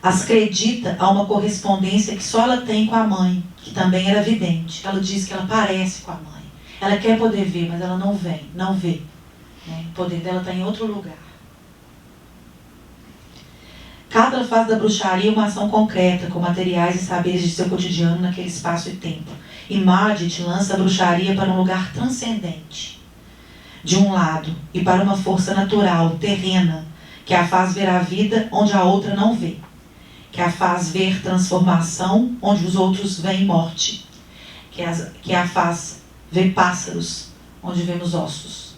As acredita a uma correspondência que só ela tem com a mãe, que também era vidente. Ela diz que ela parece com a mãe. Ela quer poder ver, mas ela não vê. Né? O poder dela está em outro lugar. Cada fase da bruxaria é uma ação concreta, com materiais e saberes de seu cotidiano naquele espaço e tempo. E Mardit lança a bruxaria para um lugar transcendente, de um lado, e para uma força natural, terrena, que a faz ver a vida onde a outra não vê, que a faz ver transformação onde os outros veem morte, que a faz ver pássaros onde vemos ossos.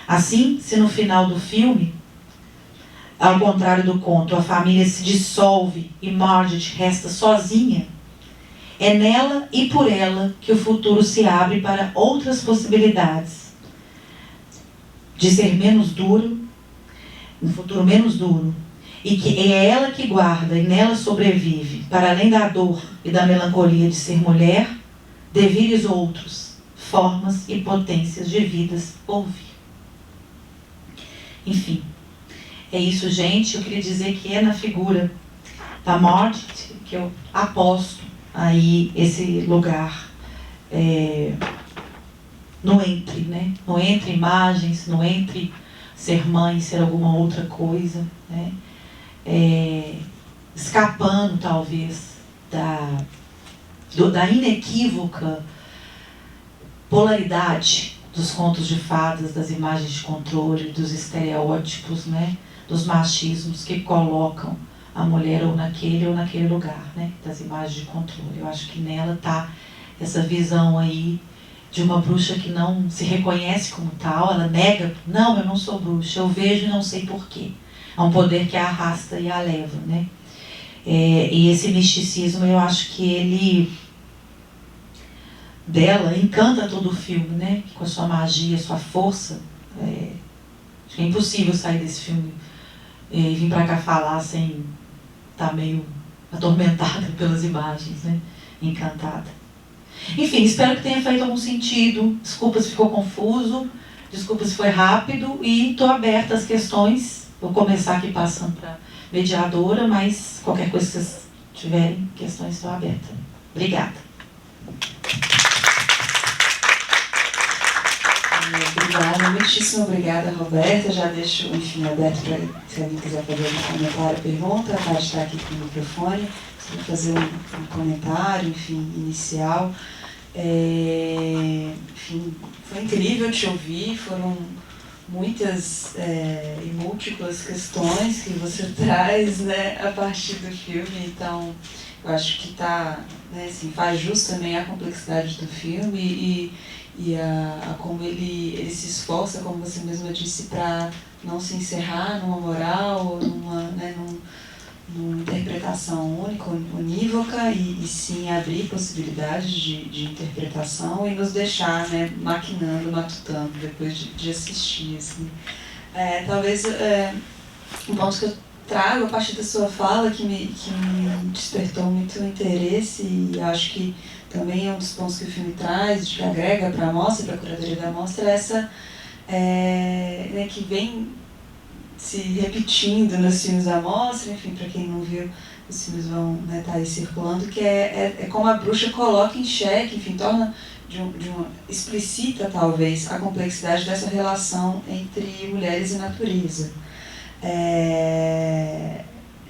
Assim, se no final do filme, ao contrário do conto, a família se dissolve e Mardit resta sozinha, é nela e por ela que o futuro se abre para outras possibilidades de ser menos duro, um futuro menos duro, e que é ela que guarda e nela sobrevive, para além da dor e da melancolia de ser mulher, devires outros, formas e potências de vidas ouvir. Enfim, é isso, gente. Eu queria dizer que é na figura da Mardit que eu aposto aí esse lugar no entre, né? No entre imagens, no entre ser mãe, ser alguma outra coisa, né? Escapando talvez da inequívoca polaridade dos contos de fadas, das imagens de controle, dos estereótipos, né? Dos machismos que colocam a mulher ou naquele lugar, né? Das imagens de controle. Eu acho que nela está essa visão aí de uma bruxa que não se reconhece como tal, ela nega, não, eu não sou bruxa, eu vejo e não sei porquê. É um poder que a arrasta e a leva, né? E esse misticismo, eu acho que ele, dela, encanta todo o filme, né? Com a sua magia, sua força. Acho que é impossível sair desse filme e vir para cá falar sem estar meio atormentada pelas imagens, né? Encantada. Enfim, espero que tenha feito algum sentido. Desculpa se ficou confuso, desculpa se foi rápido, e estou aberta às questões. Vou começar aqui passando para a mediadora, mas qualquer coisa que vocês tiverem, questões, estou aberta. Obrigada. Obrigada, muitíssimo obrigada, Roberta. Já deixo, enfim, aberto para se alguém quiser fazer um comentário, pergunta, pode estar aqui com o microfone, para fazer um comentário, enfim, inicial. Enfim, foi incrível te ouvir, foram muitas e múltiplas questões que você traz, né, a partir do filme, então eu acho que né, assim, faz jus também à complexidade do filme e a como ele se esforça, como você mesma disse, para não se encerrar numa moral ou numa interpretação única, unívoca, e sim abrir possibilidades de interpretação e nos deixar, né, maquinando, matutando depois de assistir. Assim. Talvez um ponto que eu trago a partir da sua fala que me despertou muito interesse, e acho que também é um dos pontos que o filme traz, que agrega para a mostra, para a curadoria da mostra, essa né, que vem se repetindo nos filmes da mostra, enfim, para quem não viu, os filmes vão estar aí circulando, que é como a bruxa coloca em xeque, enfim, torna explicita talvez a complexidade dessa relação entre mulheres e natureza.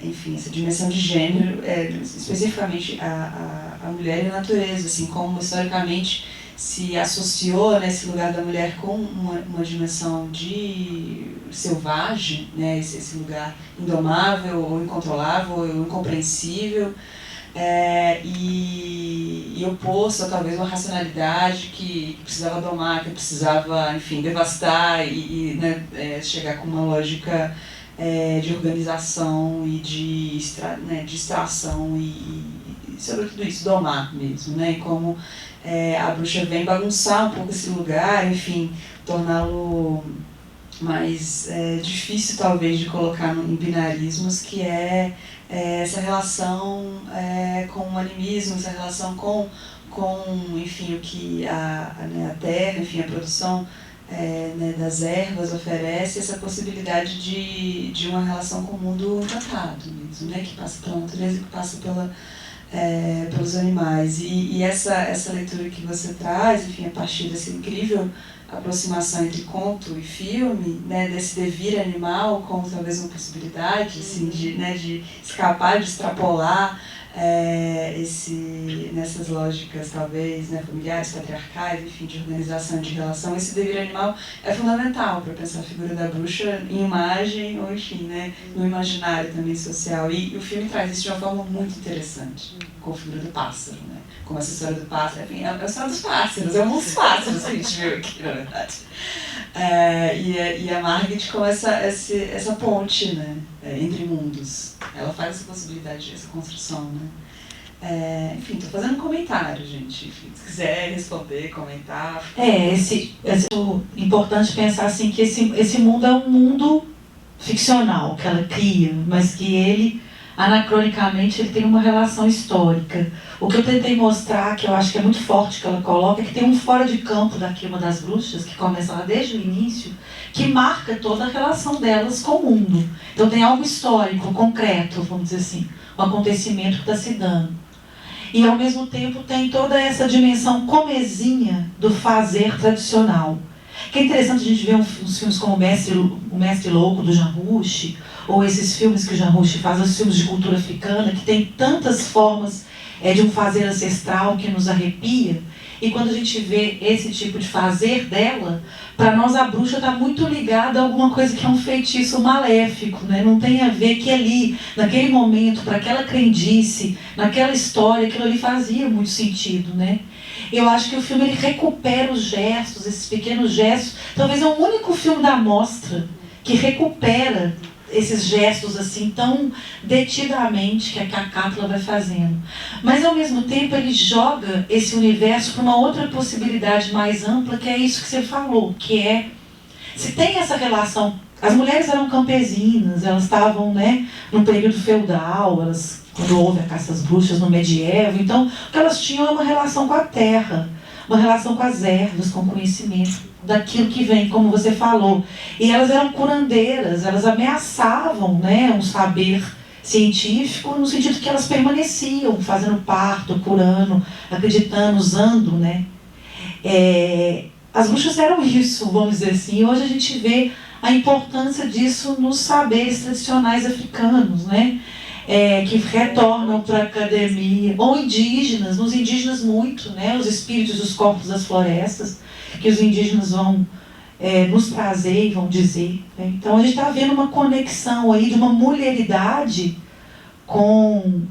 Enfim, essa dimensão de gênero, especificamente a mulher e a natureza, assim, como historicamente se associou nesse lugar da mulher com uma dimensão de selvagem, né, esse lugar indomável, ou incontrolável, ou incompreensível, e oposto a talvez uma racionalidade que precisava domar, que precisava, enfim, devastar e né, chegar com uma lógica de organização e de extração e sobre tudo isso, domar mesmo, né, e como a bruxa vem bagunçar um pouco esse lugar, enfim, torná-lo mais difícil talvez de colocar em binarismos, que essa relação com o animismo, essa relação com enfim, o que a terra, enfim, a produção né, das ervas oferece, essa possibilidade de uma relação com o mundo encantado mesmo, né, que passa pela natureza, que passa pela pelos animais. E essa leitura que você traz, enfim, a partir dessa incrível aproximação entre conto e filme, né, desse devir animal como talvez uma possibilidade assim, de escapar, de extrapolar nessas lógicas talvez, né, familiares, patriarcais, enfim, de organização, de relação. Esse devir animal é fundamental para pensar a figura da bruxa em imagem ou, enfim, né, no imaginário também social. E o filme traz isso de uma forma muito interessante, com a figura do pássaro, né? Como essa história do pássaro, enfim, é a história dos pássaros, é o mundo dos pássaros que a gente viu aqui, na verdade. E a Margit com essa ponte, né, entre mundos. Ela faz essa possibilidade, essa construção, né? Enfim, estou fazendo um comentário, gente. Enfim, se quiser responder, comentar. É importante pensar assim que esse mundo é um mundo ficcional que ela cria, mas que ele, anacronicamente, ele tem uma relação histórica. O que eu tentei mostrar, que eu acho que é muito forte que ela coloca, é que tem um fora de campo da Queima das Bruxas, que começa lá desde o início, que marca toda a relação delas com o mundo. Então tem algo histórico, concreto, vamos dizer assim, um acontecimento que está se dando. E ao mesmo tempo tem toda essa dimensão comezinha do fazer tradicional. Que é interessante a gente ver uns filmes como O Mestre Louco, do Jean Rouch, ou esses filmes que o Jean Rouch faz, os filmes de cultura africana, que tem tantas formas de um fazer ancestral que nos arrepia. E quando a gente vê esse tipo de fazer dela, para nós a bruxa está muito ligada a alguma coisa que é um feitiço maléfico, né? Não tem a ver que ali, naquele momento, para aquela crendice, naquela história, aquilo ali fazia muito sentido, né? Eu acho que o filme ele recupera os gestos, esses pequenos gestos. Talvez é o único filme da mostra que recupera esses gestos assim tão detidamente que a Cátula vai fazendo. Mas ao mesmo tempo ele joga esse universo para uma outra possibilidade mais ampla, que é isso que você falou, que é se tem essa relação. As mulheres eram campesinas, elas estavam, né, no período feudal, quando houve a caça às bruxas no medievo, então o que elas tinham é uma relação com a terra, uma relação com as ervas, com o conhecimento daquilo que vem, como você falou. E elas eram curandeiras, elas ameaçavam, né, um saber científico, no sentido que elas permaneciam fazendo parto, curando, acreditando, usando, né. As bruxas eram isso, vamos dizer assim. E hoje a gente vê a importância disso nos saberes tradicionais africanos, né, que retornam para a academia, ou indígenas, nos indígenas muito, né, os espíritos dos corpos das florestas, que os indígenas vão nos trazer e vão dizer, né? Então a gente está vendo uma conexão aí de uma mulheridade com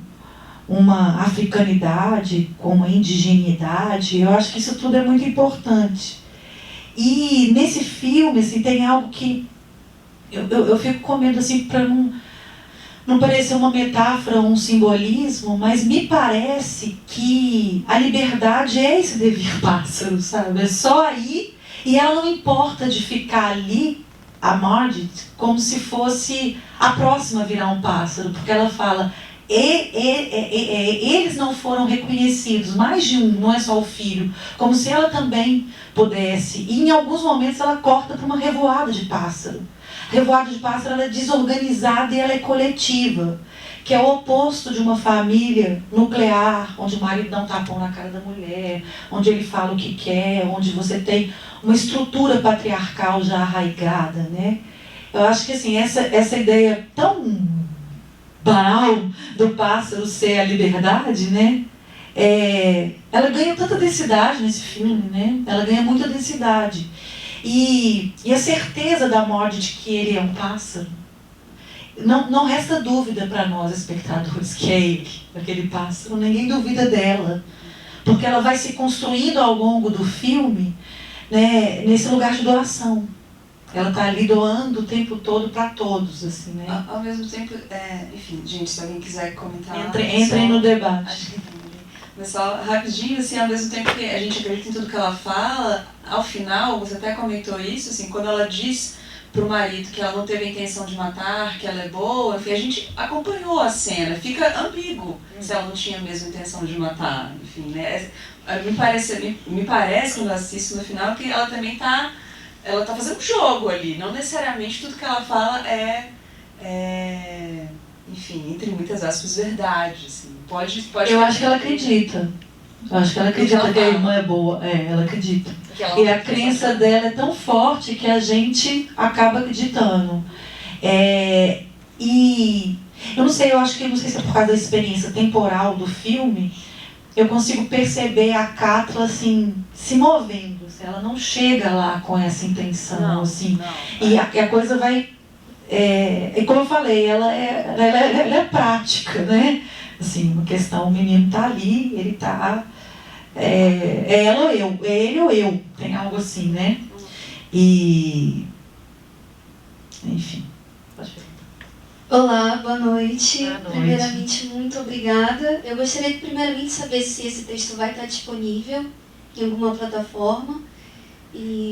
uma africanidade, com uma indigenidade. Eu acho que isso tudo é muito importante. E nesse filme assim, tem algo que eu fico com medo assim, para não parecer uma metáfora, um simbolismo, mas me parece que a liberdade é esse devir pássaro, sabe? É só aí, e ela não importa de ficar ali, a Margit, como se fosse a próxima a virar um pássaro, porque ela fala, eles não foram reconhecidos, mais de um, não é só o filho, como se ela também pudesse, e em alguns momentos ela corta para uma revoada de pássaro. Revoada de pássaro, ela é desorganizada e ela é coletiva, que é o oposto de uma família nuclear, onde o marido dá um tapão na cara da mulher, onde ele fala o que quer, onde você tem uma estrutura patriarcal já arraigada, né? Eu acho que assim, essa ideia tão banal do pássaro ser a liberdade, né? Ela ganha tanta densidade nesse filme, né? Ela ganha muita densidade. E a certeza da morte de que ele é um pássaro, não resta dúvida para nós, espectadores, que é ele, aquele pássaro. Ninguém duvida dela, porque ela vai se construindo ao longo do filme, né, nesse lugar de doação. Ela está ali doando o tempo todo para todos, assim, né? Ao mesmo tempo, enfim, gente, se alguém quiser comentar... Entrem no debate. Mas só rapidinho, assim, ao mesmo tempo que a gente acredita em tudo que ela fala, ao final, você até comentou isso, assim, quando ela diz pro marido que ela não teve a intenção de matar, que ela é boa, enfim, a gente acompanhou a cena, fica ambíguo se ela não tinha mesmo intenção de matar, enfim, né? Me parece quando eu assisto no final que ela também tá fazendo um jogo ali, não necessariamente tudo que ela fala enfim, entre muitas aspas, verdade. Assim. Pode eu acho que ela acredita. Eu acho que ela acredita que a irmã é boa. Ela acredita. E a crença dela é tão forte que a gente acaba acreditando. E eu não sei, não sei se é por causa da experiência temporal do filme, eu consigo perceber a Cátula assim, se movendo. Assim, ela não chega lá com essa intenção. Não, assim. Não. E a coisa vai... e como eu falei, ela é prática, né? Assim, uma questão, o menino tá ali, ele tá... é ela ou eu, é ele ou eu, tem algo assim, né? E... enfim, pode perguntar. Olá, boa noite. Boa noite. Primeiramente, muito obrigada. Eu gostaria de primeiramente saber se esse texto vai estar disponível em alguma plataforma.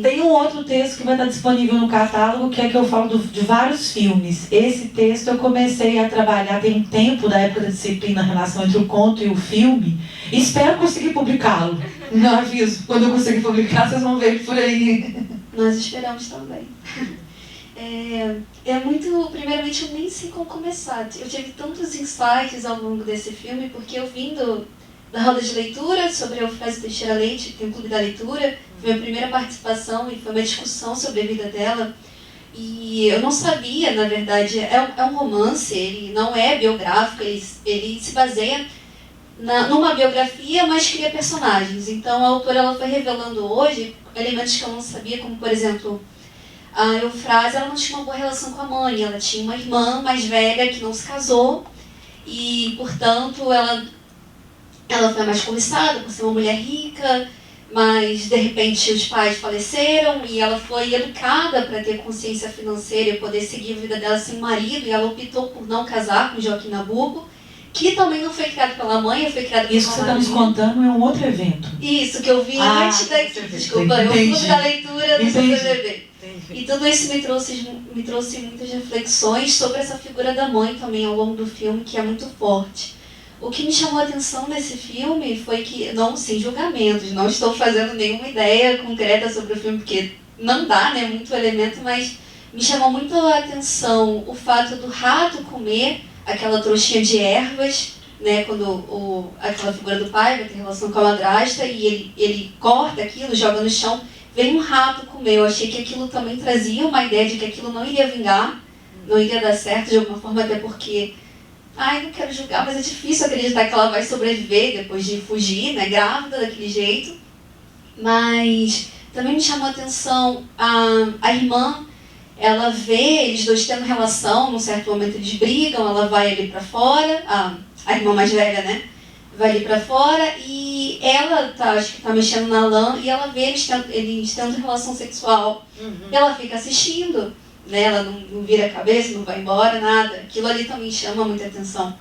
Tem um outro texto que vai estar disponível no catálogo, que é que eu falo de vários filmes. Esse texto eu comecei a trabalhar tem um tempo, da época da disciplina, a relação entre o conto e o filme. E espero conseguir publicá-lo. Não aviso, quando eu conseguir publicar, vocês vão ver por aí. Nós esperamos também. Primeiramente, eu nem sei como começar. Eu tive tantos insights ao longo desse filme, porque eu vim da roda de leitura sobre a Eufrásia Teixeira Leite, que tem o Clube da Leitura, foi a minha primeira participação e foi uma discussão sobre a vida dela. E eu não sabia, na verdade, é um romance, ele não é biográfico, ele se baseia numa biografia, mas cria personagens. Então a autora ela foi revelando hoje elementos que eu não sabia, como por exemplo, a Eufrásia ela não tinha uma boa relação com a mãe, ela tinha uma irmã mais velha que não se casou e, portanto, ela foi mais cobiçada por ser uma mulher rica, mas de repente os pais faleceram e ela foi educada para ter consciência financeira e poder seguir a vida dela sem marido, e ela optou por não casar com Joaquim Nabuco, que também não foi criado pela mãe, foi criado pela Isso que você está nos contando é um outro evento. Isso, que eu vi antes da... Desculpa, eu fui da leitura do CPBB. E tudo isso me trouxe muitas reflexões sobre essa figura da mãe também ao longo do filme, que é muito forte. O que me chamou a atenção nesse filme foi que, não sem julgamentos, não estou fazendo nenhuma ideia concreta sobre o filme, porque não dá, né, muito elemento, mas me chamou muito a atenção o fato do rato comer aquela trouxinha de ervas, né, quando aquela figura do pai vai ter relação com a madrasta e ele corta aquilo, joga no chão, vem um rato comer. Eu achei que aquilo também trazia uma ideia de que aquilo não iria vingar, não iria dar certo de alguma forma, até porque, não quero julgar, mas é difícil acreditar que ela vai sobreviver depois de fugir, né, grávida daquele jeito. Mas também me chamou a atenção a irmã. Ela vê eles dois tendo relação, num certo momento eles brigam, ela vai ali pra fora, a irmã mais velha, né? Vai ali pra fora e ela acho que tá mexendo na lã e ela vê eles tendo relação sexual. Ela fica assistindo, né? Ela não vira a cabeça, não vai embora, nada. Aquilo ali também chama muita atenção.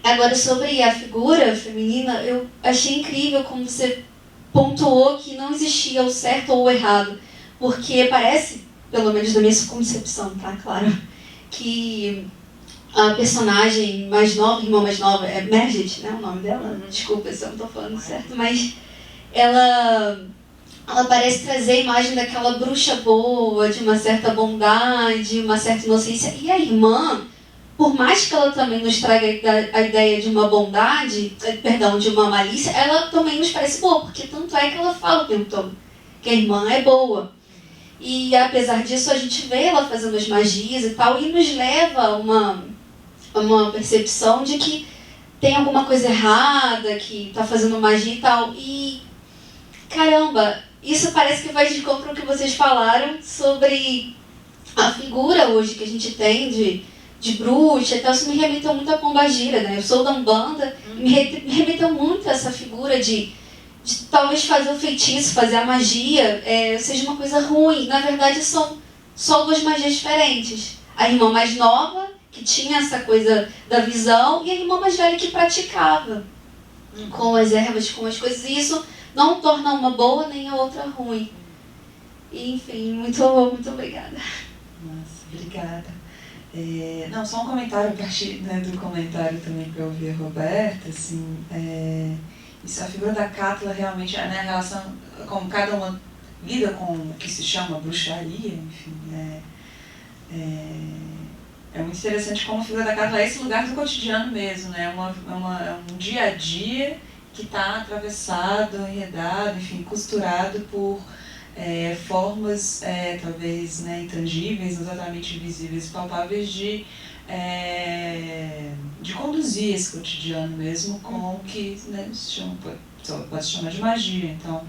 Agora, sobre a figura feminina, eu achei incrível como você pontuou que não existia o certo ou o errado. Porque parece, pelo menos na minha concepção, tá claro, que a personagem mais nova, irmã mais nova, é Mergit, né, o nome dela? Desculpa se eu não estou falando certo, mas ela parece trazer a imagem daquela bruxa boa, de uma certa bondade, uma certa inocência. E a irmã, por mais que ela também nos traga a ideia de uma bondade, de uma malícia, ela também nos parece boa, porque tanto é que ela fala o tempo todo que a irmã é boa. E apesar disso, a gente vê ela fazendo as magias e tal, e nos leva a uma percepção de que tem alguma coisa errada, que está fazendo magia e tal. E, caramba, isso parece que vai de encontro ao que vocês falaram sobre a figura hoje que a gente tem de bruxa e tal. Isso me remeteu muito a Pombagira, né? Eu sou da Umbanda, me remeteu muito a essa figura de talvez fazer o feitiço, fazer a magia, seja uma coisa ruim. Na verdade, são só duas magias diferentes. A irmã mais nova, que tinha essa coisa da visão, e a irmã mais velha que praticava com as ervas, com as coisas. E isso não torna uma boa nem a outra ruim. E, enfim, muito obrigada. Nossa, obrigada. Não, só um comentário a partir, né, do comentário também que eu ouvi a Roberta, assim, isso, a figura da Cátula realmente, né, a relação, como cada uma lida com o que se chama bruxaria, enfim, é muito interessante como a figura da casa é esse lugar do cotidiano mesmo, né? É um dia a dia que está atravessado, enredado, enfim, costurado por formas, talvez, né, intangíveis, exatamente visíveis, palpáveis de conduzir esse cotidiano mesmo com o que, né, pode se chamar de magia. Então,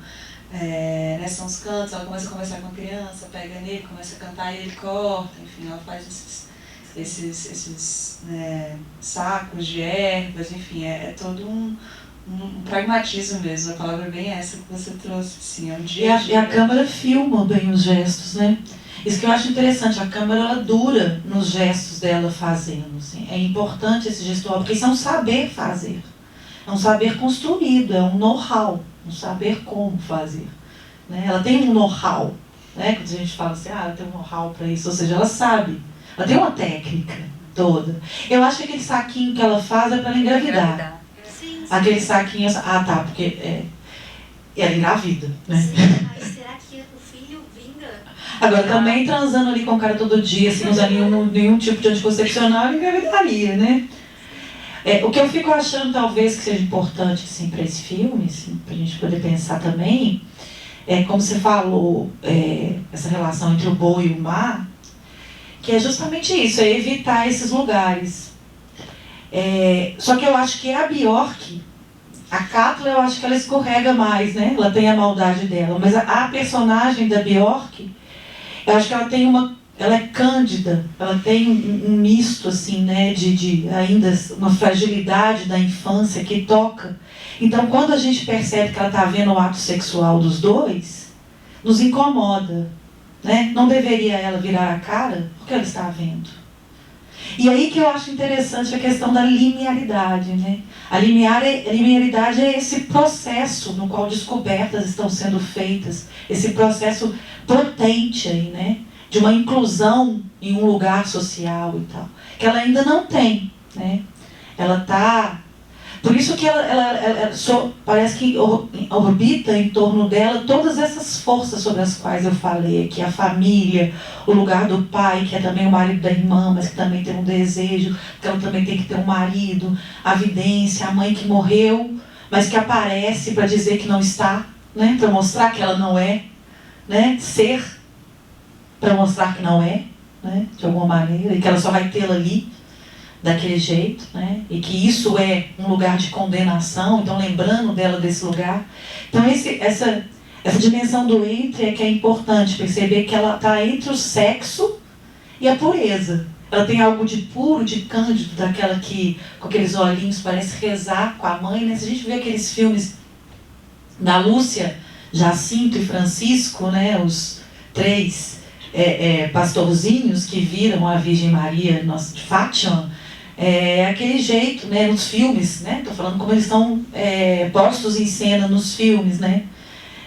são os cantos, ela começa a conversar com a criança, pega nele, começa a cantar e ele corta, enfim, ela faz esses sacos de ervas, enfim, todo um pragmatismo mesmo, a palavra é bem essa que você trouxe, assim, é um dia a dia. E a câmera filma bem os gestos, né? Isso que eu acho interessante, a câmera ela dura nos gestos dela fazendo, assim. É importante esse gestual, porque isso é um saber fazer, é um saber construído, é um know-how, um saber como fazer, né? Ela tem um know-how, né? Quando a gente fala assim, ela tem um know-how para isso, ou seja, ela sabe, ela tem uma técnica toda. Eu acho que aquele saquinho que ela faz é para ela engravidar. Sim. Aquele saquinho, porque ela engravida, né? Sim, mas será que o filho vinga? Agora, também transando ali com o cara todo dia, sem usar nenhum tipo de anticoncepcional, ela engravidaria, né? O que eu fico achando, talvez, que seja importante, assim, para esse filme, assim, para a gente poder pensar também, como você falou, essa relação entre o boi e o mar, que é justamente isso, é evitar esses lugares. Só que eu acho que a Bjork, a Katla, eu acho que ela escorrega mais, né? Ela tem a maldade dela, mas a personagem da Bjork, eu acho que ela é cândida, ela tem um misto, assim, né, de ainda uma fragilidade da infância que toca. Então, quando a gente percebe que ela está vendo o ato sexual dos dois, nos incomoda, né? Não deveria ela virar a cara? Porque ela está vendo. E aí que eu acho interessante a questão da linearidade, né? A linearidade é esse processo no qual descobertas estão sendo feitas, esse processo potente aí, né? De uma inclusão em um lugar social e tal, que ela ainda não tem, né? Ela está... Por isso que ela parece que orbita em torno dela todas essas forças sobre as quais eu falei aqui, a família, o lugar do pai, que é também o marido da irmã, mas que também tem um desejo, que ela também tem que ter um marido, a vidência, a mãe que morreu, mas que aparece para dizer que não está, né? Para mostrar que ela não é, né? Ser, para mostrar que não é, né? De alguma maneira, e que ela só vai tê-la ali, daquele jeito, né? E que isso é um lugar de condenação, então lembrando dela desse lugar. Então essa dimensão do entre é que é importante perceber que ela está entre o sexo e a pureza. Ela tem algo de puro, de cândido, daquela que com aqueles olhinhos parece rezar com a mãe, né? Se a gente vê aqueles filmes da Lúcia, Jacinto e Francisco, né? Os três pastorzinhos que viram a Virgem Maria de Fátima, aquele jeito, né, nos filmes, né, estou falando como eles estão postos em cena nos filmes, né.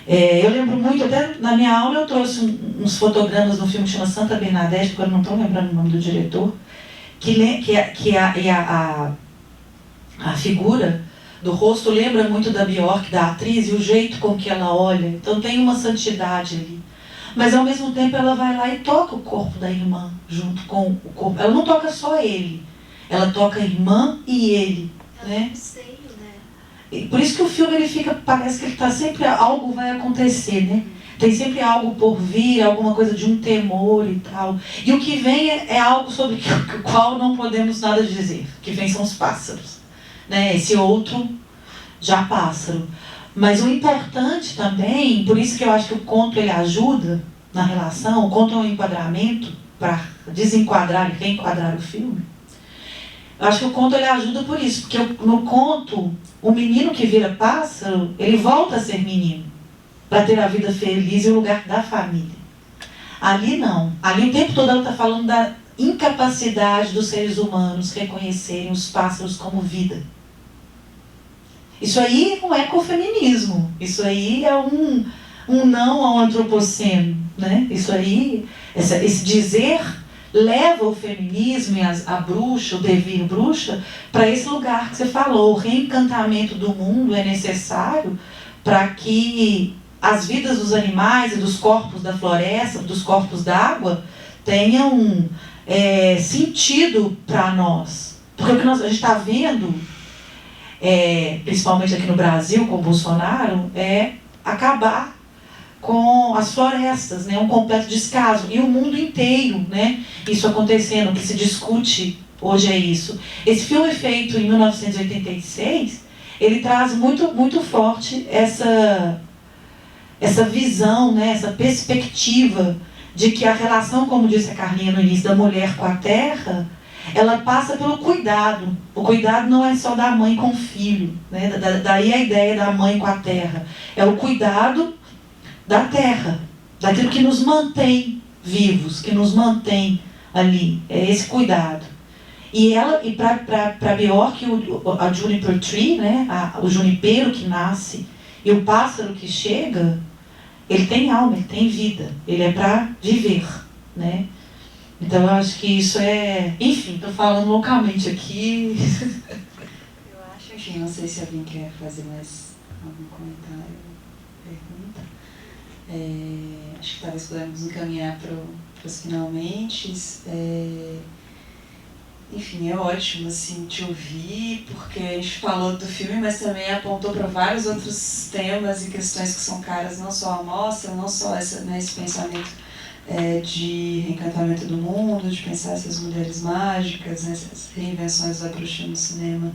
Eu lembro muito, até na minha aula eu trouxe uns fotogramas no filme que chama Santa Bernadette, agora não estou lembrando o nome do diretor, a figura do rosto lembra muito da Bjork, da atriz, e o jeito com que ela olha, então tem uma santidade ali. Mas ao mesmo tempo ela vai lá e toca o corpo da irmã, junto com o corpo, ela não toca só ele, ela toca a irmã e ele, né? Seio, né? E por isso que o filme ele fica, parece que ele está sempre, algo vai acontecer, né? Tem sempre algo por vir, alguma coisa de um temor e tal. E o que vem é algo sobre o qual não podemos nada dizer. O que vem são os pássaros, né? Esse outro já pássaro. Mas o importante também, por isso que eu acho que o conto ele ajuda na relação, o conto é um enquadramento para desenquadrar e reenquadrar o filme. Eu acho que o conto ele ajuda por isso, porque no conto, o menino que vira pássaro, ele volta a ser menino, para ter a vida feliz e o lugar da família. Ali não. Ali o tempo todo ela está falando da incapacidade dos seres humanos reconhecerem os pássaros como vida. Isso aí não é ecofeminismo. Isso aí é um não ao antropoceno, né? Isso aí, esse dizer leva o feminismo e a bruxa, o devir bruxa, para esse lugar que você falou. O reencantamento do mundo é necessário para que as vidas dos animais e dos corpos da floresta, dos corpos d'água, tenham sentido para nós. Porque o que a gente está vendo, principalmente aqui no Brasil, com o Bolsonaro, é acabar com as florestas, né? Um completo descaso. E o mundo inteiro, né? Isso acontecendo, o que se discute hoje é isso. Esse filme feito em 1986, ele traz muito, muito forte essa visão, né? Essa perspectiva de que a relação, como disse a Carlinha no início, da mulher com a terra, ela passa pelo cuidado. O cuidado não é só da mãe com o filho, né? Daí a ideia da mãe com a terra. É o cuidado da terra, daquilo que nos mantém vivos, que nos mantém ali. É esse cuidado. E para Bjork, a Juniper Tree, né? O junipero que nasce e o pássaro que chega, ele tem alma, ele tem vida, ele é para viver, né? Então eu acho que isso é... Enfim, estou falando loucamente aqui. Eu acho, enfim, não sei se alguém quer fazer mais algum comentário, pergunta. Acho que talvez podemos encaminhar para os finalmente. Enfim, é ótimo assim, te ouvir, porque a gente falou do filme, mas também apontou para vários outros temas e questões que são caras, não só a mostra, não só esse pensamento de reencantamento do mundo, de pensar essas mulheres mágicas, né, essas reinvenções da bruxa no cinema,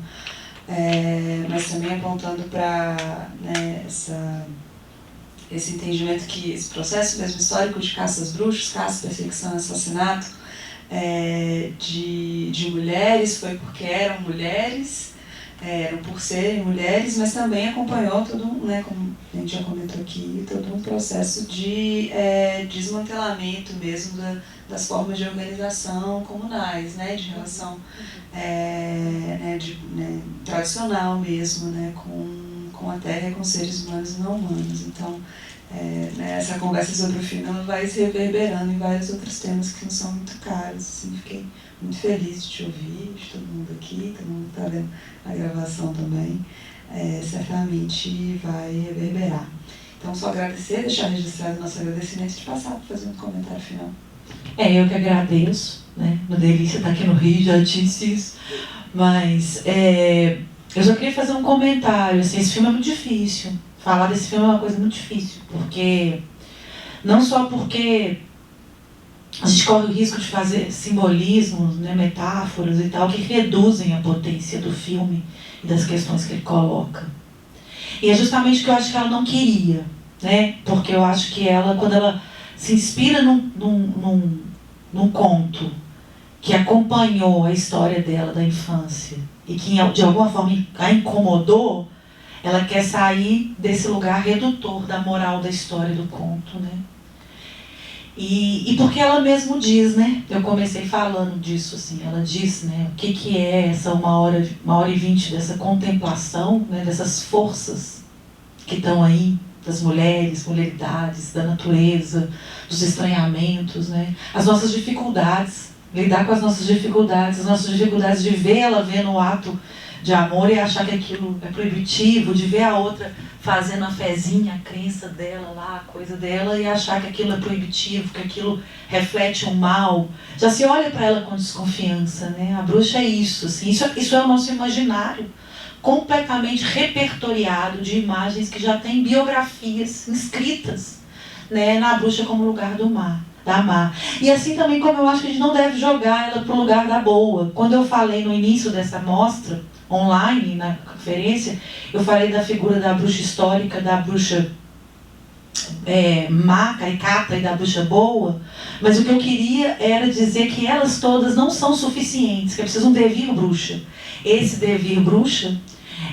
mas também apontando para, né, esse entendimento que esse processo mesmo histórico de caça às bruxas, caça, perseguição, assassinato de mulheres foi porque eram mulheres, eram por serem mulheres, mas também acompanhou todo né, como a gente já comentou aqui, todo um processo de desmantelamento mesmo das formas de organização comunais, né, de relação tradicional mesmo, né, com a terra e com seres humanos e não humanos. Então, essa conversa sobre o filme ela vai se reverberando em vários outros temas que não são muito caros. Assim, fiquei muito feliz de te ouvir, de todo mundo aqui, todo mundo está vendo a gravação também. Certamente vai reverberar. Então, só agradecer, deixar registrado o nosso agradecimento e te passar para fazer um comentário final. Eu que agradeço, né? Uma delícia estar aqui no Rio, já disse isso. Mas eu só queria fazer um comentário. Assim, esse filme é muito difícil. Falar desse filme é uma coisa muito difícil, porque não só porque a gente corre o risco de fazer simbolismos, né, metáforas e tal, que reduzem a potência do filme e das questões que ele coloca. E é justamente o que eu acho que ela não queria, né? Porque eu acho que ela, quando ela se inspira num conto que acompanhou a história dela da infância e que de alguma forma a incomodou, ela quer sair desse lugar redutor da moral da história do conto, né? E porque ela mesma diz, né? Eu comecei falando disso, assim. Ela diz, né? O que é essa 1h20 dessa contemplação, né? Dessas forças que estão aí, das mulheres, mulheridades, da natureza, dos estranhamentos, né? As nossas dificuldades, lidar com as nossas dificuldades de vê-la vendo o ato de amor e achar que aquilo é proibitivo, de ver a outra fazendo a fezinha, a crença dela lá, a coisa dela, e achar que aquilo é proibitivo, que aquilo reflete um mal. Já se olha para ela com desconfiança, né? A bruxa é isso, assim, isso é o nosso imaginário, completamente repertoriado de imagens que já têm biografias inscritas, né, na bruxa como lugar do mar. Da má. E assim também como eu acho que a gente não deve jogar ela para o lugar da boa. Quando eu falei no início dessa mostra, online, na conferência, eu falei da figura da bruxa histórica, da bruxa má, caricata, e da bruxa boa, mas o que eu queria era dizer que elas todas não são suficientes, que é preciso um devir bruxa. Esse devir bruxa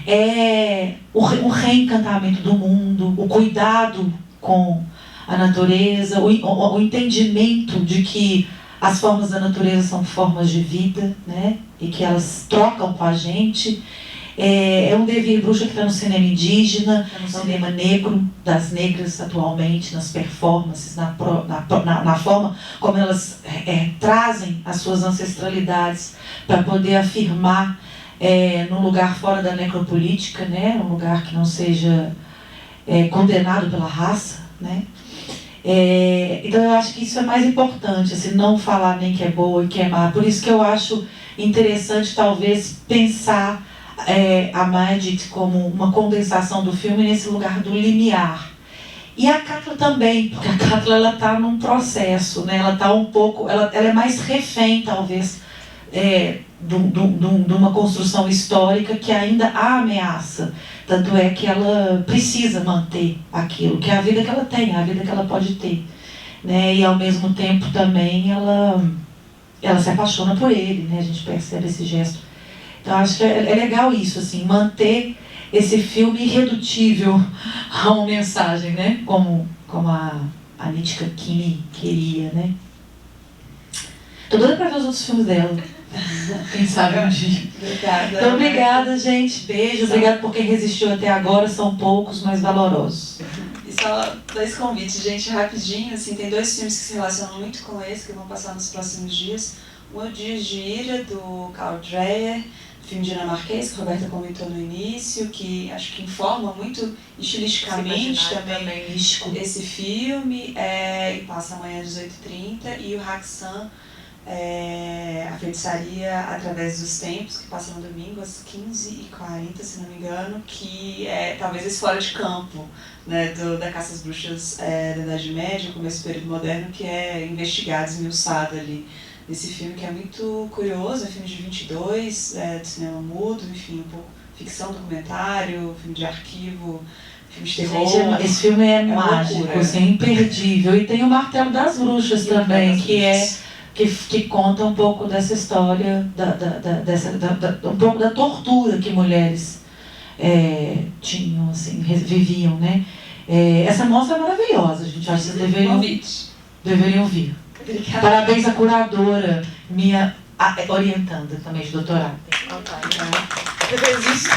é o reencantamento do mundo, o cuidado com a natureza, o entendimento de que as formas da natureza são formas de vida, né? E que elas trocam com a gente. É um devir bruxa que está no cinema indígena, no cinema negro, das negras atualmente, nas performances, na forma como elas trazem as suas ancestralidades para poder afirmar num lugar fora da necropolítica, né? Um lugar que não seja condenado pela raça, né? Então eu acho que isso é mais importante, assim, não falar nem que é boa e que é má. Por isso que eu acho interessante, talvez, pensar a Magic como uma condensação do filme nesse lugar do limiar. E a Cátula também, porque a Cátula ela está num processo, né? Ela está um pouco, ela é mais refém, talvez, de uma construção histórica que ainda a ameaça. Tanto é que ela precisa manter aquilo, que é a vida que ela tem, a vida que ela pode ter, né? E ao mesmo tempo também ela se apaixona por ele, né? A gente percebe esse gesto. Então acho que é legal isso, assim, manter esse filme irredutível a uma mensagem, né? Como a Nitka Kini queria, né? Tô doida pra ver os outros filmes dela. Quem sabe um dia. Obrigada. Então, obrigada, gente. Beijo. Obrigada por quem resistiu até agora. São poucos, mas valorosos. E só 2 convites, gente, rapidinho. Assim, tem 2 filmes que se relacionam muito com esse, que vão passar nos próximos dias. Um é o Dias de Ira, do Carl Dreyer, filme dinamarquês, que a Roberta comentou no início, que acho que informa muito estilisticamente também esse filme. E passa amanhã às 18h30. E o Haxan, a feitiçaria através dos tempos, que passa no domingo às 15h40, se não me engano, que é talvez esse fora de campo, né, da caça às bruxas da Idade Média, começo do período moderno, que é investigado, esmiuçado ali nesse filme, que é muito curioso. É um filme de 22, de cinema mudo, enfim, um pouco ficção, documentário, filme de arquivo, filme de terror. Gente, esse filme é mágico, assim, imperdível. E tem o Martelo das Bruxas também, que conta um pouco dessa história, um pouco da tortura que mulheres tinham, assim, viviam, né? Essa mostra é maravilhosa, gente. Acho que vocês deveriam vir. Obrigada. Parabéns à curadora, minha orientanda também de doutorado. Depois disso.